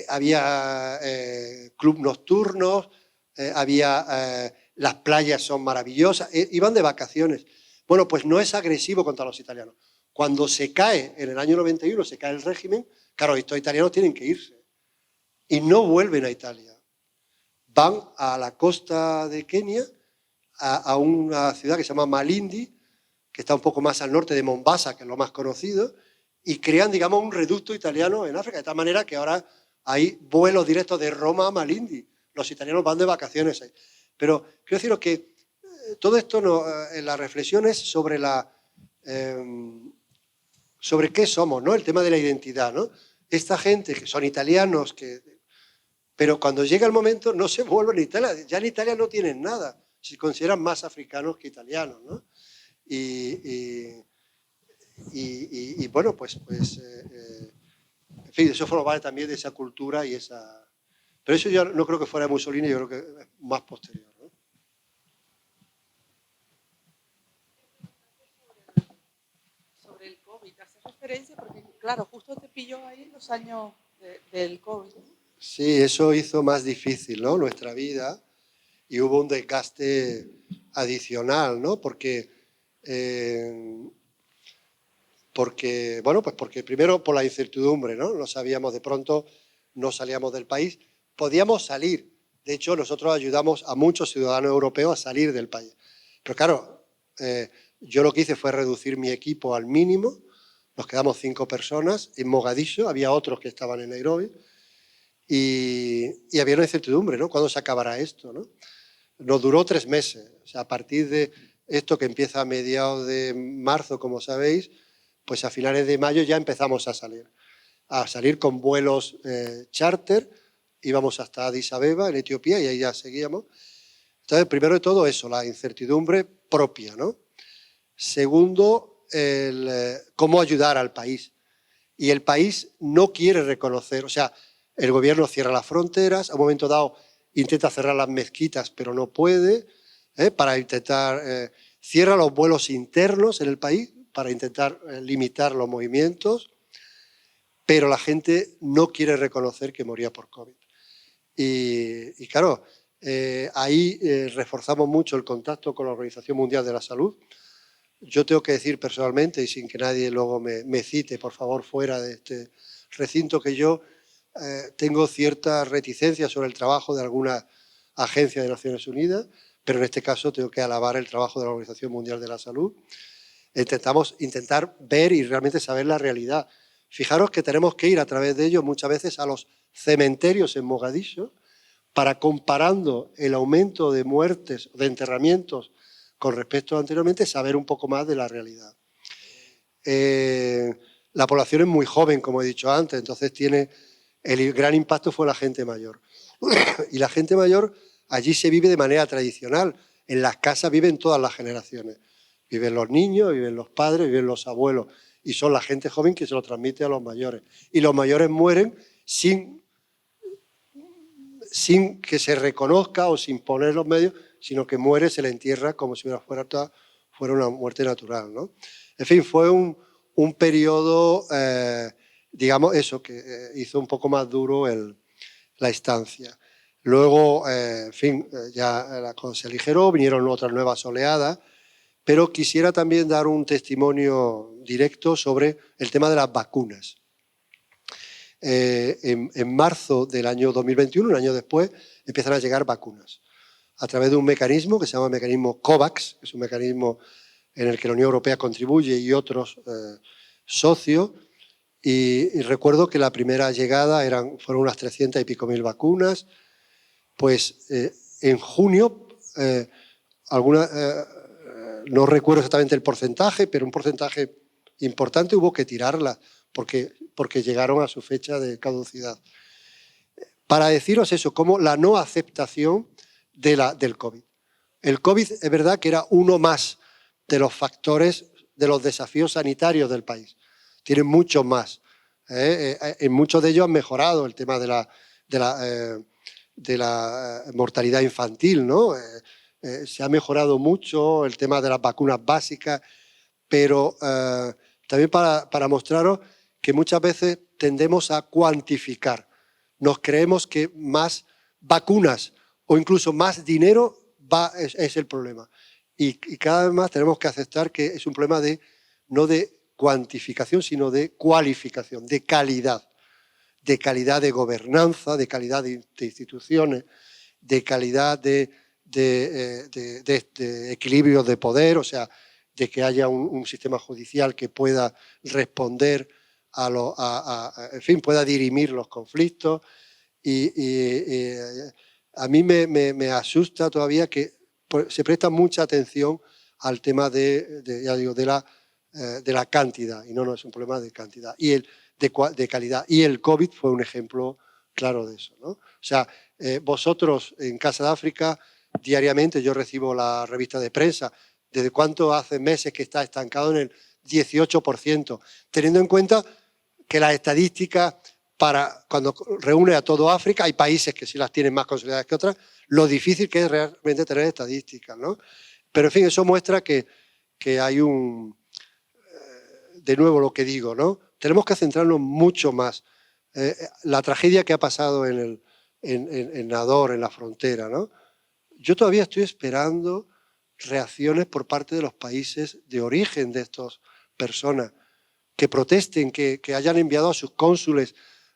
Había club nocturnos, las playas son maravillosas, iban de vacaciones. Bueno, pues no es agresivo contra los italianos. Cuando se cae, en el año 91, se cae el régimen, claro, estos italianos tienen que irse y no vuelven a Italia. Van a la costa de Kenia, a una ciudad que se llama Malindi, que está un poco más al norte de Mombasa, que es lo más conocido, y crean, digamos, un reducto italiano en África, de tal manera que ahora hay vuelos directos de Roma a Malindi. Los italianos van de vacaciones ahí. Pero quiero deciros que todo esto, la reflexión es sobre sobre qué somos, ¿no? El tema de la identidad, ¿no? Esta gente que son italianos, pero cuando llega el momento no se vuelven a Italia. Ya en Italia no tienen nada. Se consideran más africanos que italianos, ¿no? Y bueno, pues en fin, eso forma parte también de esa cultura y esa... Pero eso yo no creo que fuera de Mussolini, yo creo que es más posterior, ¿no? Sobre el COVID, hace referencia porque, claro, justo te pilló ahí los años del COVID. Sí, eso hizo más difícil, ¿no?, nuestra vida, y hubo un desgaste adicional, ¿no? Porque bueno, pues porque primero por la incertidumbre, ¿no? No sabíamos, de pronto no salíamos del país. Podíamos salir. De hecho, nosotros ayudamos a muchos ciudadanos europeos a salir del país. Pero claro, yo lo que hice fue reducir mi equipo al mínimo. Nos quedamos 5 personas. En Mogadiscio había otros que estaban en Nairobi. Y había una incertidumbre, ¿no? ¿Cuándo se acabará esto, no? Nos duró 3 meses. O sea, a partir de esto, que empieza a mediados de marzo, como sabéis, pues a finales de mayo ya empezamos a salir con vuelos charter. Íbamos hasta Addis Abeba, en Etiopía, y ahí ya seguíamos. Entonces, primero de todo eso, la incertidumbre propia, ¿no? Segundo, cómo ayudar al país. Y el país no quiere reconocer, o sea, el gobierno cierra las fronteras, a un momento dado intenta cerrar las mezquitas, pero no puede, para intentar... cierra los vuelos internos en el país para intentar limitar los movimientos, pero la gente no quiere reconocer que moría por COVID. Y claro, ahí reforzamos mucho el contacto con la Organización Mundial de la Salud. Yo tengo que decir personalmente, y sin que nadie luego me cite, por favor, fuera de este recinto, que yo tengo cierta reticencia sobre el trabajo de alguna agencia de Naciones Unidas, pero en este caso tengo que alabar el trabajo de la Organización Mundial de la Salud. Intentar ver y realmente saber la realidad. Fijaros que tenemos que ir a través de ello muchas veces a los cementerios en Mogadiscio para, comparando el aumento de muertes, de enterramientos con respecto a anteriormente, saber un poco más de la realidad. La población es muy joven, como he dicho antes, entonces el gran impacto fue la gente mayor. Y la gente mayor, allí se vive de manera tradicional. En las casas viven todas las generaciones. Viven los niños, viven los padres, viven los abuelos. Y son la gente joven que se lo transmite a los mayores. Y los mayores mueren sin que se reconozca o sin poner los medios, sino que muere, se le entierra como si fuera una muerte natural, ¿no? En fin, fue un periodo, digamos, eso, que hizo un poco más duro la estancia. Luego, en fin, ya la cosa se aligeró, vinieron otras nuevas oleadas, pero quisiera también dar un testimonio directo sobre el tema de las vacunas. En marzo del año 2021, un año después, empiezan a llegar vacunas a través de un mecanismo que se llama el mecanismo COVAX, que es un mecanismo en el que la Unión Europea contribuye y otros socios. Y recuerdo que la primera llegada fueron unas 300 y pico mil vacunas. Pues en junio, no recuerdo exactamente el porcentaje, pero un porcentaje importante hubo que tirarla porque llegaron a su fecha de caducidad. Para deciros eso, como la no aceptación del COVID. El COVID es verdad que era uno más de los factores de los desafíos sanitarios del país. Tienen muchos más. En muchos de ellos han mejorado el tema de la mortalidad infantil, ¿no? Se ha mejorado mucho el tema de las vacunas básicas, pero también para mostraros que muchas veces tendemos a cuantificar. Nos creemos que más vacunas o incluso más dinero es el problema. Y cada vez más tenemos que aceptar que es un problema no de cuantificación, sino de cualificación, de calidad de gobernanza, de calidad de instituciones, de calidad de equilibrio de poder, o sea, de que haya un sistema judicial que pueda responder en fin, pueda dirimir los conflictos. Y a mí me asusta todavía que se presta mucha atención al tema ya digo, de la cantidad, y no es un problema de cantidad, de calidad. Y el COVID fue un ejemplo claro de eso, ¿no? O sea, vosotros en Casa de África, diariamente yo recibo la revista de prensa. ¿Desde cuánto hace meses que está estancado en el 18%? Teniendo en cuenta que las estadísticas, cuando reúne a todo África, hay países que sí las tienen más consolidadas que otras, lo difícil que es realmente tener estadísticas, ¿no? Pero, en fin, eso muestra que hay de nuevo lo que digo, ¿no? Tenemos que centrarnos mucho más. La tragedia que ha pasado en Nador, en la frontera, ¿no? Yo todavía estoy esperando reacciones por parte de los países de origen de estas personas, que protesten, que hayan enviado a sus cónsules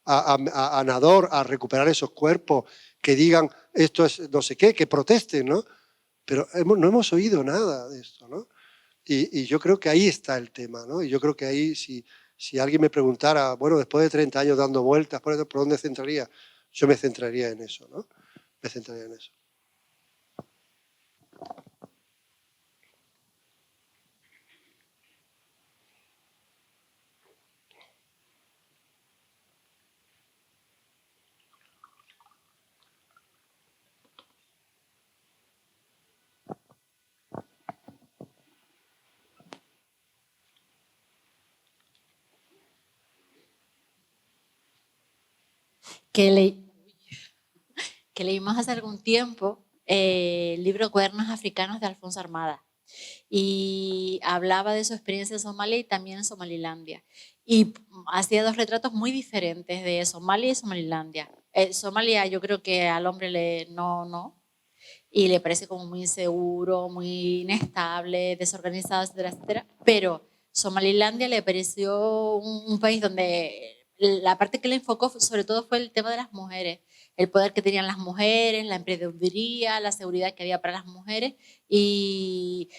a Nador a recuperar esos cuerpos, que digan esto es no sé qué, que protesten, ¿no? Pero no hemos oído nada de esto, ¿no? Y yo creo que ahí está el tema, ¿no? Y yo creo que ahí, si alguien me preguntara, bueno, después de 30 años dando vueltas, ¿por dónde centraría? Yo me centraría en eso, ¿no? Me centraría en eso. que leímos hace algún tiempo el libro Cuadernos Africanos de Alfonso Armada, y hablaba de su experiencia en Somalia y también en Somalilandia, y hacía dos retratos muy diferentes de Somalia y Somalilandia. Somalia yo creo que al hombre no, y le parece como muy inseguro, muy inestable, desorganizado, etcétera, etcétera, pero Somalilandia le pareció un país donde la parte que le enfocó sobre todo fue el tema de las mujeres, el poder que tenían las mujeres, la emprendeduría, la seguridad que había para las mujeres, y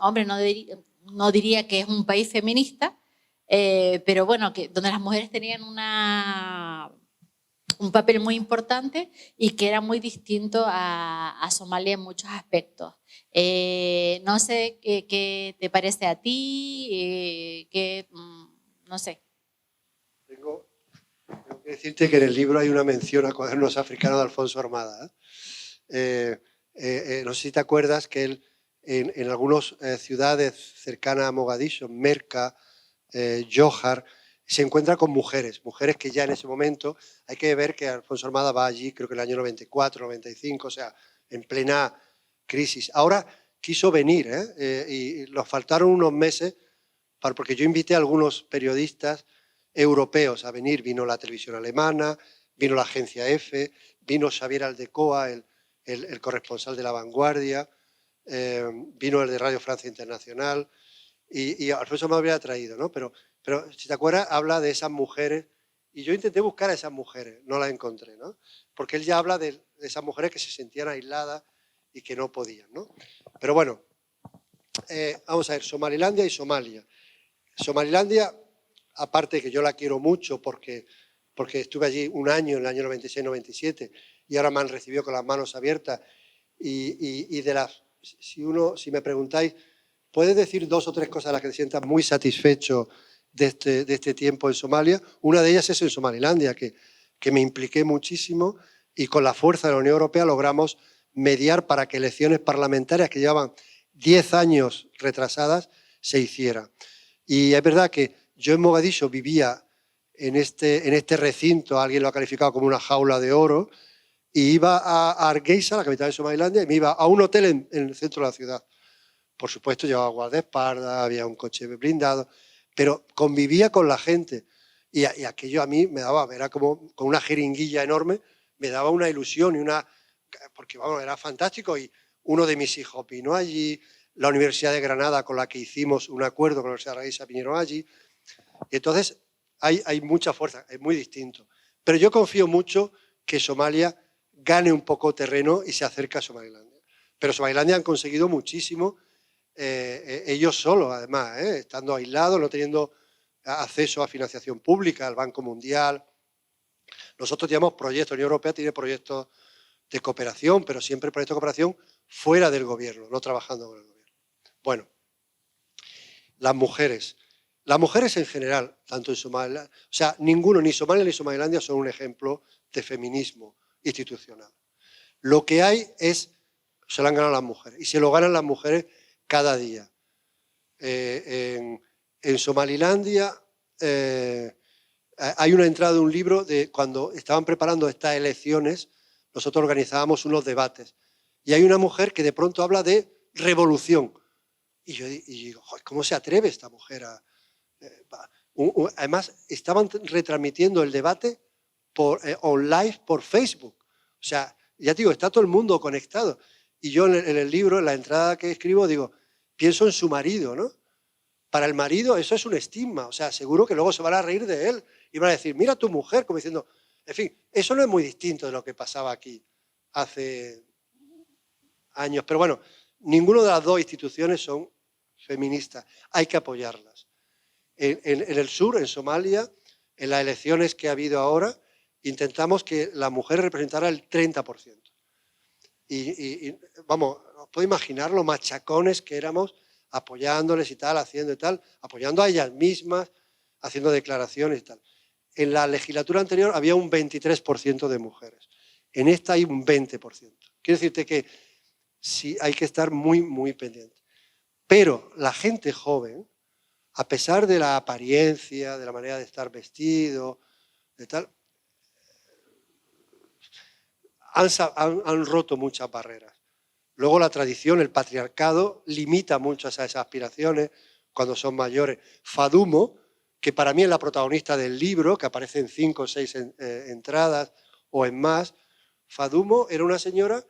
hombre, no diría que es un país feminista, pero bueno, donde las mujeres tenían un papel muy importante y que era muy distinto a Somalia en muchos aspectos. No sé qué te parece a ti, no sé. Tengo que decirte que en el libro hay una mención a Cuadernos Africanos de Alfonso Armada. No sé si te acuerdas que él en algunas ciudades cercanas a Mogadiscio, Merca, Johar, se encuentra con mujeres que ya en ese momento, hay que ver que Alfonso Armada va allí, creo que en el año 94, 95, o sea, en plena crisis. Ahora quiso venir y nos faltaron unos meses porque yo invité a algunos periodistas europeos a venir. Vino la televisión alemana, vino la agencia EFE, vino Xavier Aldecoa, el corresponsal de La Vanguardia, vino el de Radio Francia Internacional, y Alfonso me habría traído, ¿no? Pero si te acuerdas, habla de esas mujeres, y yo intenté buscar a esas mujeres, no las encontré, ¿no? Porque él ya habla de esas mujeres que se sentían aisladas y que no podían, ¿no? Pero bueno, vamos a ver, Somalilandia y Somalia. Somalilandia, aparte que yo la quiero mucho porque estuve allí un año, en el año 96-97, y ahora me han recibido con las manos abiertas, y si me preguntáis, ¿puedes decir 2 o 3 cosas a las que te sientas muy satisfecho de este tiempo en Somalia? Una de ellas es en Somalilandia, que me impliqué muchísimo, y con la fuerza de la Unión Europea logramos mediar para que elecciones parlamentarias que llevaban 10 años retrasadas se hicieran. Y es verdad que yo en Mogadiscio vivía en este recinto, alguien lo ha calificado como una jaula de oro, y iba a Hargeisa, la capital de Somalilandia, y me iba a un hotel en el centro de la ciudad. Por supuesto, llevaba guardaespaldas, había un coche blindado, pero convivía con la gente. Y aquello a mí me daba, era como con una jeringuilla enorme, me daba una ilusión y porque vamos, era fantástico. Y uno de mis hijos vino allí, la Universidad de Granada, con la que hicimos un acuerdo con la Universidad de Hargeisa, vinieron allí. Y entonces hay mucha fuerza, es muy distinto. Pero yo confío mucho que Somalia gane un poco terreno y se acerque a Somalilandia. Pero Somalilandia han conseguido muchísimo, ellos solos además, estando aislados, no teniendo acceso a financiación pública, al Banco Mundial. Nosotros tenemos proyectos, la Unión Europea tiene proyectos de cooperación, pero siempre proyectos de cooperación fuera del gobierno, no trabajando con el gobierno. Bueno, las mujeres. Las mujeres en general, tanto en Somalia, o sea, ninguno, ni Somalia ni Somalilandia son un ejemplo de feminismo institucional. Lo que hay es, se lo han ganado las mujeres, y se lo ganan las mujeres cada día. En Somalilandia hay una entrada de un libro de cuando estaban preparando estas elecciones, nosotros organizábamos unos debates, y hay una mujer que de pronto habla de revolución. Y yo digo, ¿cómo se atreve esta mujer a...? Además, estaban retransmitiendo el debate on live por Facebook. O sea, ya te digo, está todo el mundo conectado. Y yo en el libro, en la entrada que escribo, digo, pienso en su marido, ¿no? Para el marido eso es un estigma. O sea, seguro que luego se van a reír de él y van a decir, mira tu mujer, como diciendo... En fin, eso no es muy distinto de lo que pasaba aquí hace años. Pero bueno, ninguna de las dos instituciones son feministas. Hay que apoyarlas. En el sur, en Somalia, en las elecciones que ha habido ahora, intentamos que la mujer representara el 30%. Y vamos, os podéis imaginar lo machacones que éramos apoyándoles y tal, haciendo y tal, apoyando a ellas mismas, haciendo declaraciones y tal. En la legislatura anterior había un 23% de mujeres. En esta hay un 20%. Quiero decirte que sí hay que estar muy, muy pendiente. Pero la gente joven, a pesar de la apariencia, de la manera de estar vestido, de tal, han roto muchas barreras. Luego la tradición, el patriarcado, limita mucho esas aspiraciones cuando son mayores. Fadumo, que para mí es la protagonista del libro, que aparece en 5 o 6 entradas o en más, Fadumo era una señora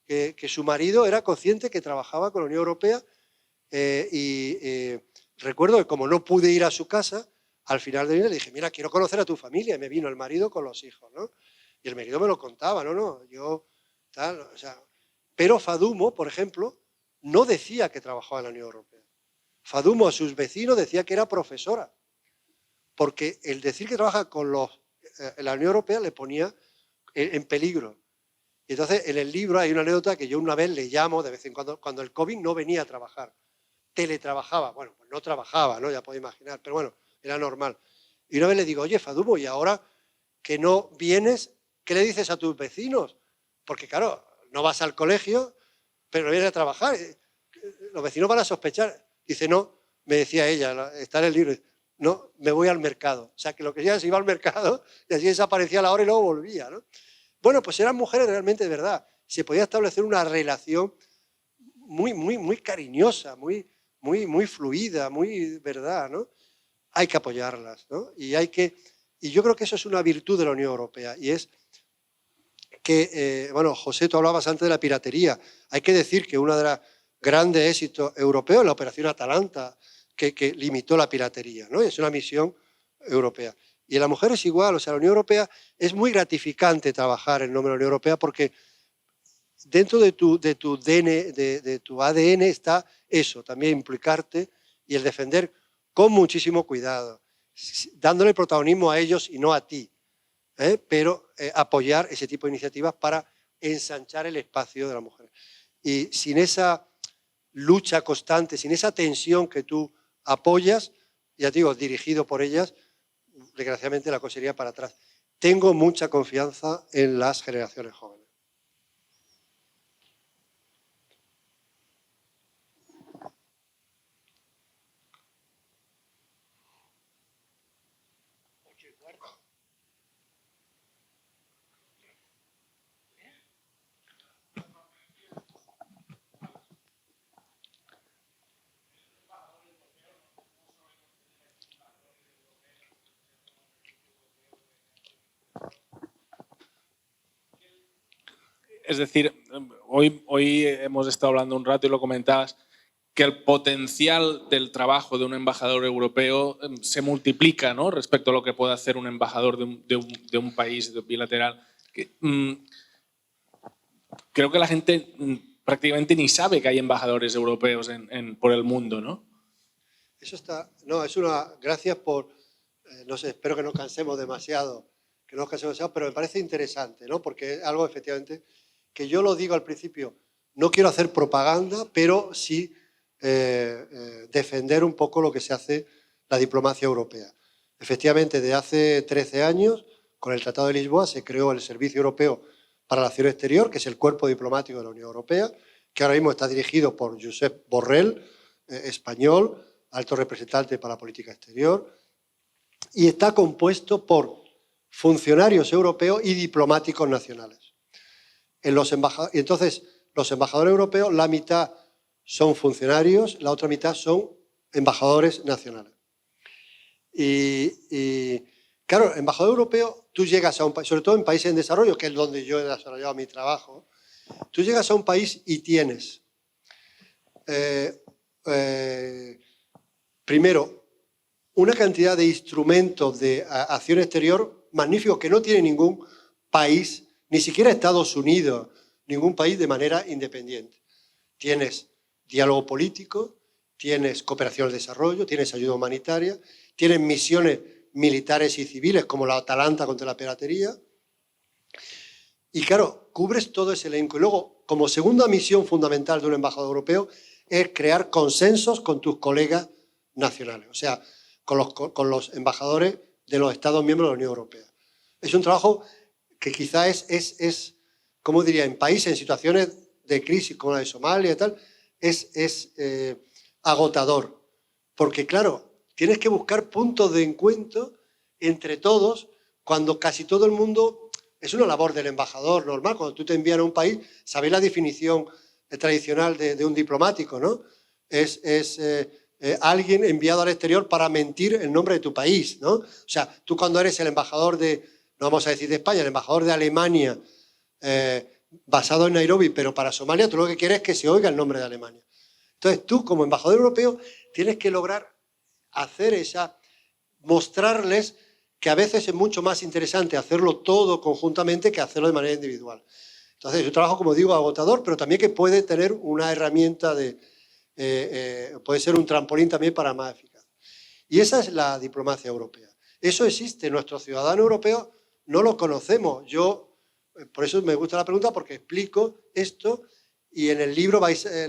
que su marido era consciente que trabajaba con la Unión Europea recuerdo que como no pude ir a su casa, al final de día le dije, mira, quiero conocer a tu familia. Y me vino el marido con los hijos, ¿no? Y el marido me lo contaba, yo tal, o sea... Pero Fadumo, por ejemplo, no decía que trabajaba en la Unión Europea. Fadumo a sus vecinos decía que era profesora, porque el decir que trabaja con la Unión Europea le ponía en peligro. Y entonces en el libro hay una anécdota que yo una vez le llamo de vez en cuando el COVID no venía a trabajar. Teletrabajaba, bueno, pues no trabajaba, ¿no? Ya podéis imaginar, pero bueno, era normal. Y una vez le digo, oye, Fadumo, ¿y ahora que no vienes, qué le dices a tus vecinos? Porque claro, no vas al colegio, pero no vienes a trabajar. Los vecinos van a sospechar. Dice, no, me decía ella, está en el libro, no, me voy al mercado. O sea, que lo que ella se iba al mercado y así desaparecía a la hora y luego volvía, ¿no? Bueno, pues eran mujeres realmente de verdad. Se podía establecer una relación muy, muy, muy cariñosa, muy fluida, muy verdad, ¿no? Hay que apoyarlas, ¿no? Y yo creo que eso es una virtud de la Unión Europea, y es que, bueno, José, tú hablabas antes de la piratería. Hay que decir que uno de los grandes éxitos europeos es la Operación Atalanta, que limitó la piratería, ¿no? Es una misión europea. Y en la mujer es igual, o sea, la Unión Europea es muy gratificante trabajar en nombre de la Unión Europea porque dentro de tu ADN está eso, también implicarte y el defender con muchísimo cuidado, dándole protagonismo a ellos y no a ti, pero apoyar ese tipo de iniciativas para ensanchar el espacio de la mujer. Y sin esa lucha constante, sin esa tensión que tú apoyas, ya te digo, dirigido por ellas, desgraciadamente la cosa iría para atrás. Tengo mucha confianza en las generaciones jóvenes. es decir, hoy hemos estado hablando un rato y lo comentabas, que el potencial del trabajo de un embajador europeo se multiplica, ¿no?, respecto a lo que puede hacer un embajador de un país bilateral. Creo que la gente prácticamente ni sabe que hay embajadores europeos por el mundo, ¿no? Eso está... No, es una... Gracias por... no sé, espero que no cansemos demasiado, pero me parece interesante, ¿no? Porque es algo, efectivamente, que yo lo digo al principio, no quiero hacer propaganda, pero sí defender un poco lo que se hace la diplomacia europea. Efectivamente, desde hace 13 años, con el Tratado de Lisboa, se creó el Servicio Europeo para la Acción Exterior, que es el cuerpo diplomático de la Unión Europea, que ahora mismo está dirigido por Josep Borrell, español, alto representante para la política exterior, y está compuesto por funcionarios europeos y diplomáticos nacionales. Y entonces, los embajadores europeos, la mitad son funcionarios, la otra mitad son embajadores nacionales. Y claro, embajador europeo, tú llegas a un país, sobre todo en países en desarrollo, que es donde yo he desarrollado mi trabajo, tú llegas a un país y tienes, primero, una cantidad de instrumentos de acción exterior magníficos que no tiene ningún país, ni siquiera Estados Unidos, ningún país de manera independiente. Tienes diálogo político, tienes cooperación al desarrollo, tienes ayuda humanitaria, tienes misiones militares y civiles como la Atalanta contra la piratería. Y claro, cubres todo ese elenco. Y luego, como segunda misión fundamental de un embajador europeo, es crear consensos con tus colegas nacionales, o sea, con los embajadores de los Estados miembros de la Unión Europea. Es un trabajo que quizá es como diría, en países, en situaciones de crisis como la de Somalia y tal, es agotador. Porque, claro, tienes que buscar puntos de encuentro entre todos cuando casi todo el mundo... Es una labor del embajador normal. Cuando tú te envías a un país, sabéis la definición tradicional de un diplomático, ¿no? Es alguien enviado al exterior para mentir en nombre de tu país, ¿no? O sea, tú cuando eres el embajador de, no vamos a decir de España, el embajador de Alemania, basado en Nairobi, pero para Somalia, tú lo que quieres es que se oiga el nombre de Alemania. Entonces, tú como embajador europeo tienes que lograr hacer mostrarles que a veces es mucho más interesante hacerlo todo conjuntamente que hacerlo de manera individual. Entonces, es un trabajo, como digo, agotador, pero también que puede tener una herramienta puede ser un trampolín también para más eficaz. Y esa es la diplomacia europea. Eso existe. Nuestros ciudadanos europeos no lo conocemos. Por eso me gusta la pregunta, porque explico esto y en el libro,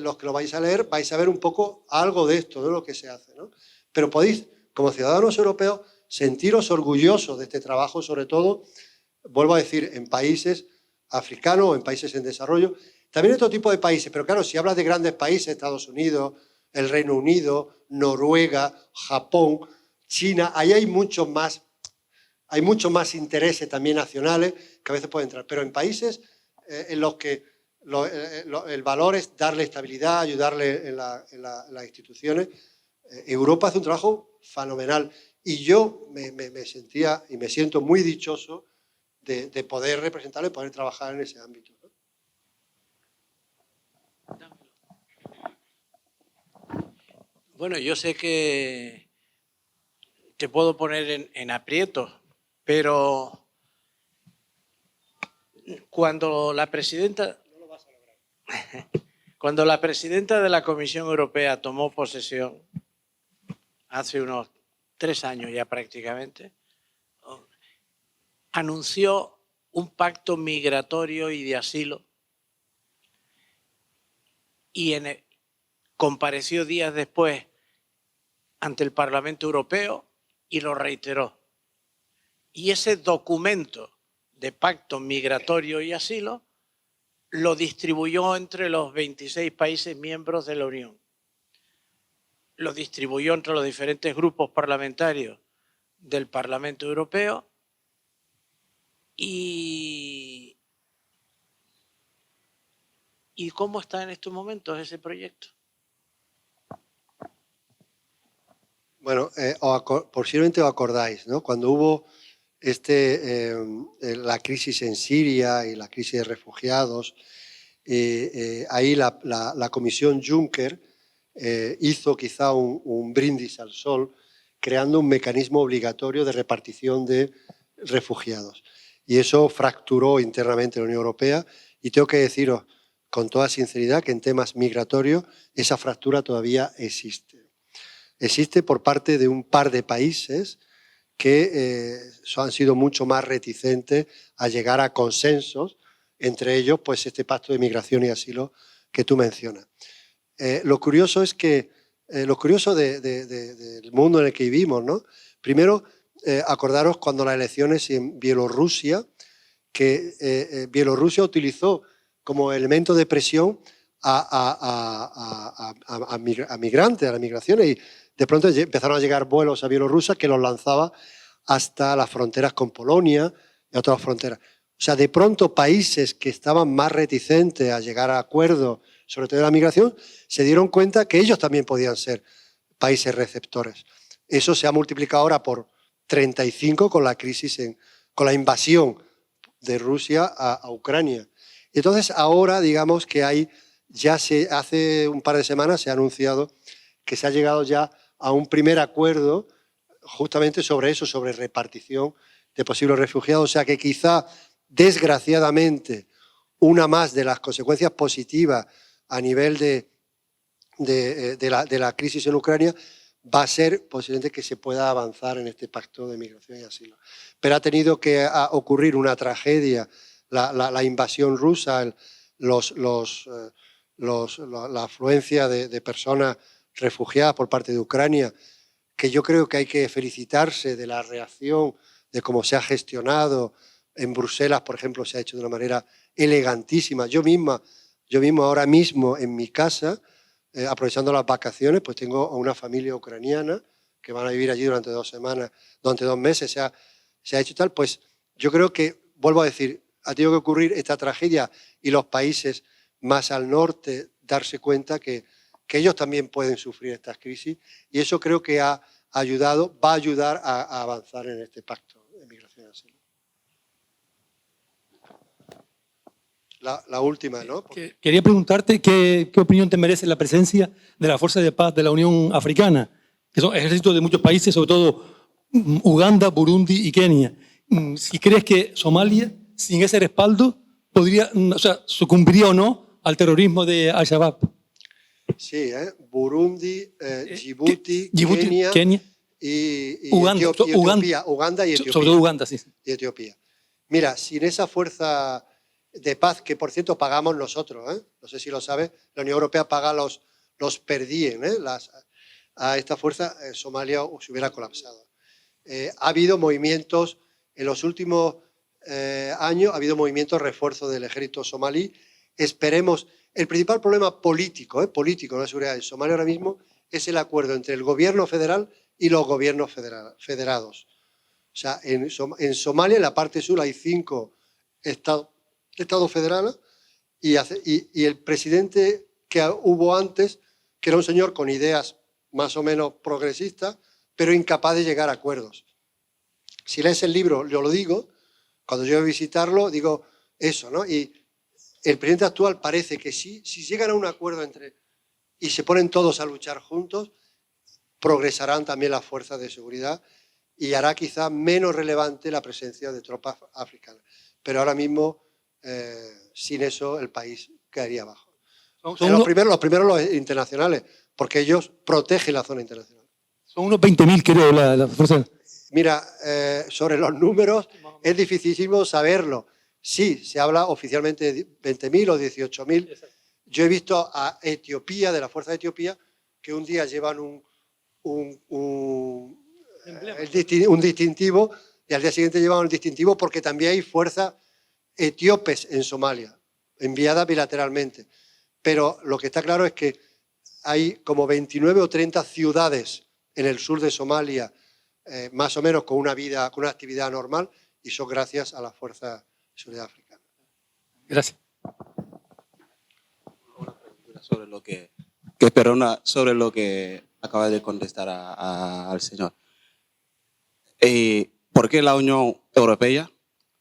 los que lo vais a leer, vais a ver un poco algo de esto, de lo que se hace, ¿no? Pero podéis, como ciudadanos europeos, sentiros orgullosos de este trabajo, sobre todo, vuelvo a decir, en países africanos o en países en desarrollo. También otro tipo de países, pero claro, si hablas de grandes países, Estados Unidos, el Reino Unido, Noruega, Japón, China, ahí hay mucho más intereses también nacionales que a veces pueden entrar. Pero en países en los que el valor es darle estabilidad, ayudarle en las instituciones, Europa hace un trabajo fenomenal. Y yo me sentía y me siento muy dichoso de poder representarlo y poder trabajar en ese ámbito, ¿no? Bueno, yo sé que te puedo poner en aprietos, pero cuando la presidenta... No lo vas a lograr. Cuando la presidenta de la Comisión Europea tomó posesión, hace unos 3 años ya prácticamente, anunció un pacto migratorio y de asilo y compareció días después ante el Parlamento Europeo y lo reiteró. Y ese documento de pacto migratorio y asilo lo distribuyó entre los 26 países miembros de la Unión. Lo distribuyó entre los diferentes grupos parlamentarios del Parlamento Europeo ¿Y cómo está en estos momentos ese proyecto? Bueno, posiblemente os acordáis, ¿no? Cuando hubo la crisis en Siria y la crisis de refugiados, ahí la Comisión Juncker hizo quizá un brindis al sol, creando un mecanismo obligatorio de repartición de refugiados. Y eso fracturó internamente la Unión Europea, y tengo que deciros con toda sinceridad que en temas migratorios esa fractura todavía existe. Existe por parte de un par de países que han sido mucho más reticentes a llegar a consensos, entre ellos pues este pacto de migración y asilo que tú mencionas. Lo curioso es que, lo curioso del mundo en el que vivimos, ¿no? Primero, acordaros cuando las elecciones en Bielorrusia, que Bielorrusia utilizó como elemento de presión a migrantes, a las migraciones, y de pronto empezaron a llegar vuelos a Bielorrusia que los lanzaba hasta las fronteras con Polonia y otras fronteras. O sea, de pronto países que estaban más reticentes a llegar a acuerdos, sobre todo de la migración, se dieron cuenta que ellos también podían ser países receptores. Eso se ha multiplicado ahora por 35 con la crisis, con la invasión de Rusia a Ucrania. Entonces ahora digamos que hace un par de semanas se ha anunciado que se ha llegado ya a un primer acuerdo justamente sobre eso, sobre repartición de posibles refugiados. O sea que quizá, desgraciadamente, una más de las consecuencias positivas a nivel de la crisis en Ucrania va a ser posiblemente que se pueda avanzar en este pacto de migración y asilo. Pero ha tenido que ocurrir una tragedia, la invasión rusa, la afluencia de personas refugiadas por parte de Ucrania, que yo creo que hay que felicitarse de la reacción, de cómo se ha gestionado. En Bruselas, por ejemplo, se ha hecho de una manera elegantísima. Yo mismo ahora mismo en mi casa, aprovechando las vacaciones, pues tengo a una familia ucraniana que van a vivir allí durante 2 semanas, durante 2 meses se ha hecho tal. Pues yo creo que, vuelvo a decir, ha tenido que ocurrir esta tragedia y los países más al norte darse cuenta que ellos también pueden sufrir estas crisis, y eso creo que va a ayudar a avanzar en este pacto de migración y asilo. La última, ¿no? Quería preguntarte qué opinión te merece la presencia de la Fuerza de Paz de la Unión Africana, que son ejércitos de muchos países, sobre todo Uganda, Burundi y Kenia. Si crees que Somalia, sin ese respaldo, sucumbiría o no al terrorismo de Al-Shabaab. Sí, Burundi, Djibouti, Kenia y Uganda, Uganda y Etiopía. Sobre todo Uganda, sí. Y Etiopía. Mira, sin esa fuerza de paz, que por cierto pagamos nosotros, no sé si lo sabes, la Unión Europea paga los perdien, a esta fuerza, Somalia se hubiera colapsado. Ha habido movimientos, en los últimos años, ha habido movimientos de refuerzo del ejército somalí. Esperemos. El principal problema político, no de seguridad en Somalia ahora mismo, es el acuerdo entre el gobierno federal y los gobiernos federados. O sea, en Somalia, en la parte sur, hay 5 estados federales y el presidente que hubo antes, que era un señor con ideas más o menos progresistas, pero incapaz de llegar a acuerdos. Si lees el libro, yo lo digo, cuando yo voy a visitarlo, digo eso, ¿no? Y el presidente actual parece que sí, si llegan a un acuerdo y se ponen todos a luchar juntos, progresarán también las fuerzas de seguridad y hará quizá menos relevante la presencia de tropas africanas. Pero ahora mismo, sin eso, el país caería abajo. Los primeros los internacionales, porque ellos protegen la zona internacional. Son unos 20.000, creo, la fuerza. Mira, sobre los números es dificilísimo saberlo. Sí, se habla oficialmente de 20.000 o 18.000. Yo he visto a Etiopía, de la Fuerza de Etiopía, que un día llevan un distintivo y al día siguiente llevan un distintivo, porque también hay fuerzas etíopes en Somalia, enviadas bilateralmente. Pero lo que está claro es que hay como 29 o 30 ciudades en el sur de Somalia, más o menos con una actividad normal, y son gracias a la Fuerza Seguridad Africana. Gracias. Una pregunta sobre lo que acaba de contestar al señor. ¿por qué la Unión Europea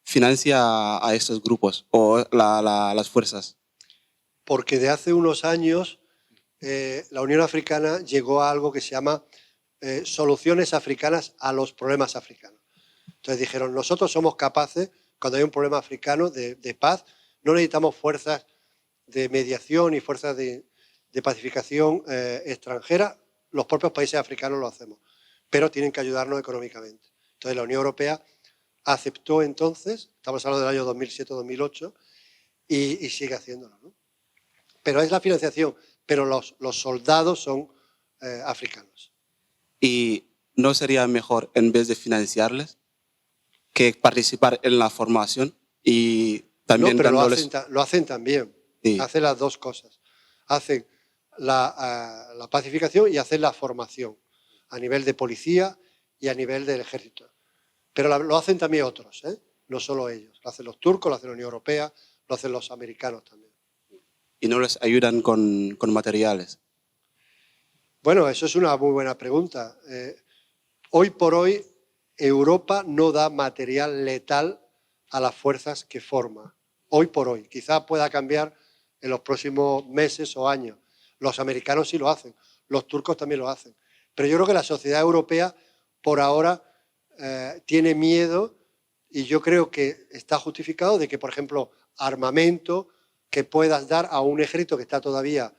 financia a estos grupos o las fuerzas? Porque de hace unos años la Unión Africana llegó a algo que se llama soluciones africanas a los problemas africanos. Entonces dijeron, nosotros somos capaces, cuando hay un problema africano de paz, no necesitamos fuerzas de mediación y fuerzas de pacificación extranjeras, los propios países africanos lo hacemos, pero tienen que ayudarnos económicamente. Entonces la Unión Europea aceptó entonces, estamos hablando del año 2007-2008, y sigue haciéndolo, ¿no? Pero es la financiación, pero los soldados son africanos. ¿Y no sería mejor, en vez de financiarles, que participar en la formación y también no, pero dándoles... lo hacen también. Sí. Hacen las dos cosas. Hacen la pacificación y hacen la formación a nivel de policía y a nivel del ejército. Pero lo hacen también otros, ¿eh? No solo ellos. Lo hacen los turcos, lo hacen la Unión Europea, lo hacen los americanos también. ¿Y no les ayudan con materiales? Bueno, eso es una muy buena pregunta. Hoy por hoy, Europa no da material letal a las fuerzas que forma. Hoy por hoy. Quizá pueda cambiar en los próximos meses o años. Los americanos sí lo hacen, los turcos también lo hacen. Pero yo creo que la sociedad europea, por ahora, tiene miedo, y yo creo que está justificado de que, por ejemplo, armamento que puedas dar a un ejército que está todavía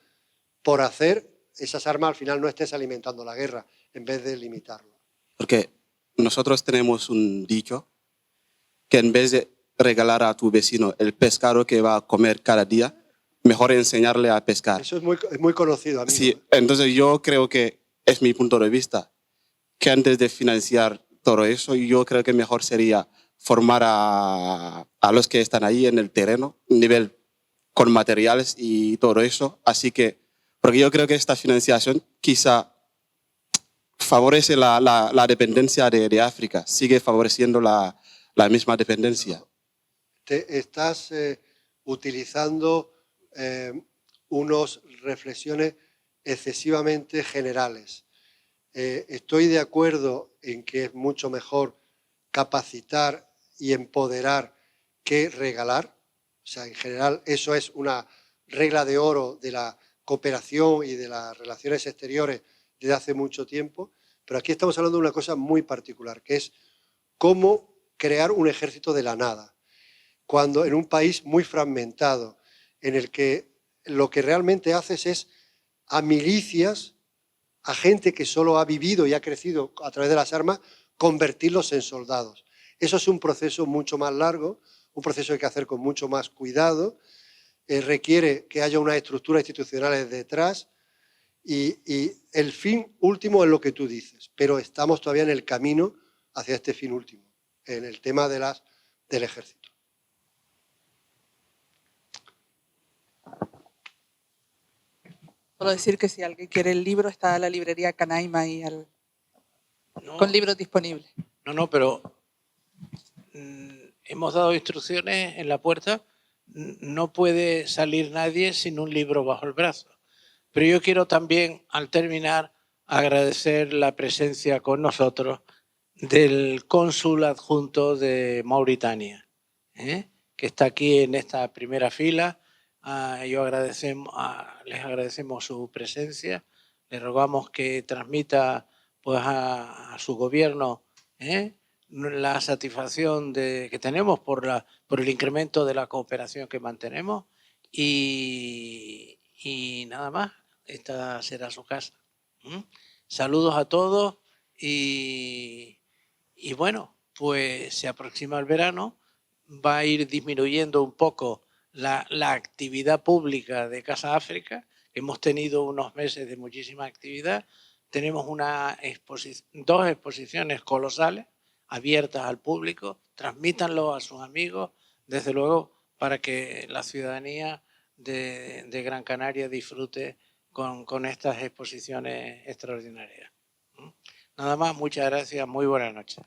por hacer, esas armas al final no estés alimentando la guerra en vez de limitarlo. Porque nosotros tenemos un dicho que en vez de regalar a tu vecino el pescado que va a comer cada día, mejor enseñarle a pescar. Eso es muy conocido, amigo. Sí, entonces yo creo que es mi punto de vista, que antes de financiar todo eso, yo creo que mejor sería formar a los que están ahí en el terreno, nivel con materiales y todo eso. Así que, porque yo creo que esta financiación quizá favorece la dependencia de África, sigue favoreciendo la misma dependencia. Te estás utilizando unas reflexiones excesivamente generales. Estoy de acuerdo en que es mucho mejor capacitar y empoderar que regalar. O sea, en general, eso es una regla de oro de la cooperación y de las relaciones exteriores desde hace mucho tiempo. Pero aquí estamos hablando de una cosa muy particular, que es cómo crear un ejército de la nada. Cuando en un país muy fragmentado, en el que lo que realmente haces es a milicias, a gente que solo ha vivido y ha crecido a través de las armas, convertirlos en soldados. Eso es un proceso mucho más largo, un proceso que hay que hacer con mucho más cuidado, requiere que haya unas estructuras institucionales detrás y el fin último es lo que tú dices, pero estamos todavía en el camino hacia este fin último, en el tema del ejército. Solo decir que si alguien quiere el libro, está en la librería Canaima ahí No, con libros disponibles. no, pero hemos dado instrucciones en la puerta. No puede salir nadie sin un libro bajo el brazo. Pero yo quiero también, al terminar, agradecer la presencia con nosotros del cónsul adjunto de Mauritania, que está aquí en esta primera fila. Les agradecemos su presencia, le rogamos que transmita pues, a su gobierno la satisfacción que tenemos por el incremento de la cooperación que mantenemos y nada más, esta será su casa. Saludos a todos y bueno, pues se aproxima el verano, va a ir disminuyendo un poco la actividad pública de Casa África. Hemos tenido unos meses de muchísima actividad. Tenemos dos exposiciones colosales abiertas al público. Transmítanlo a sus amigos, desde luego, para que la ciudadanía de Gran Canaria disfrute con estas exposiciones extraordinarias. Nada más, muchas gracias, muy buenas noches.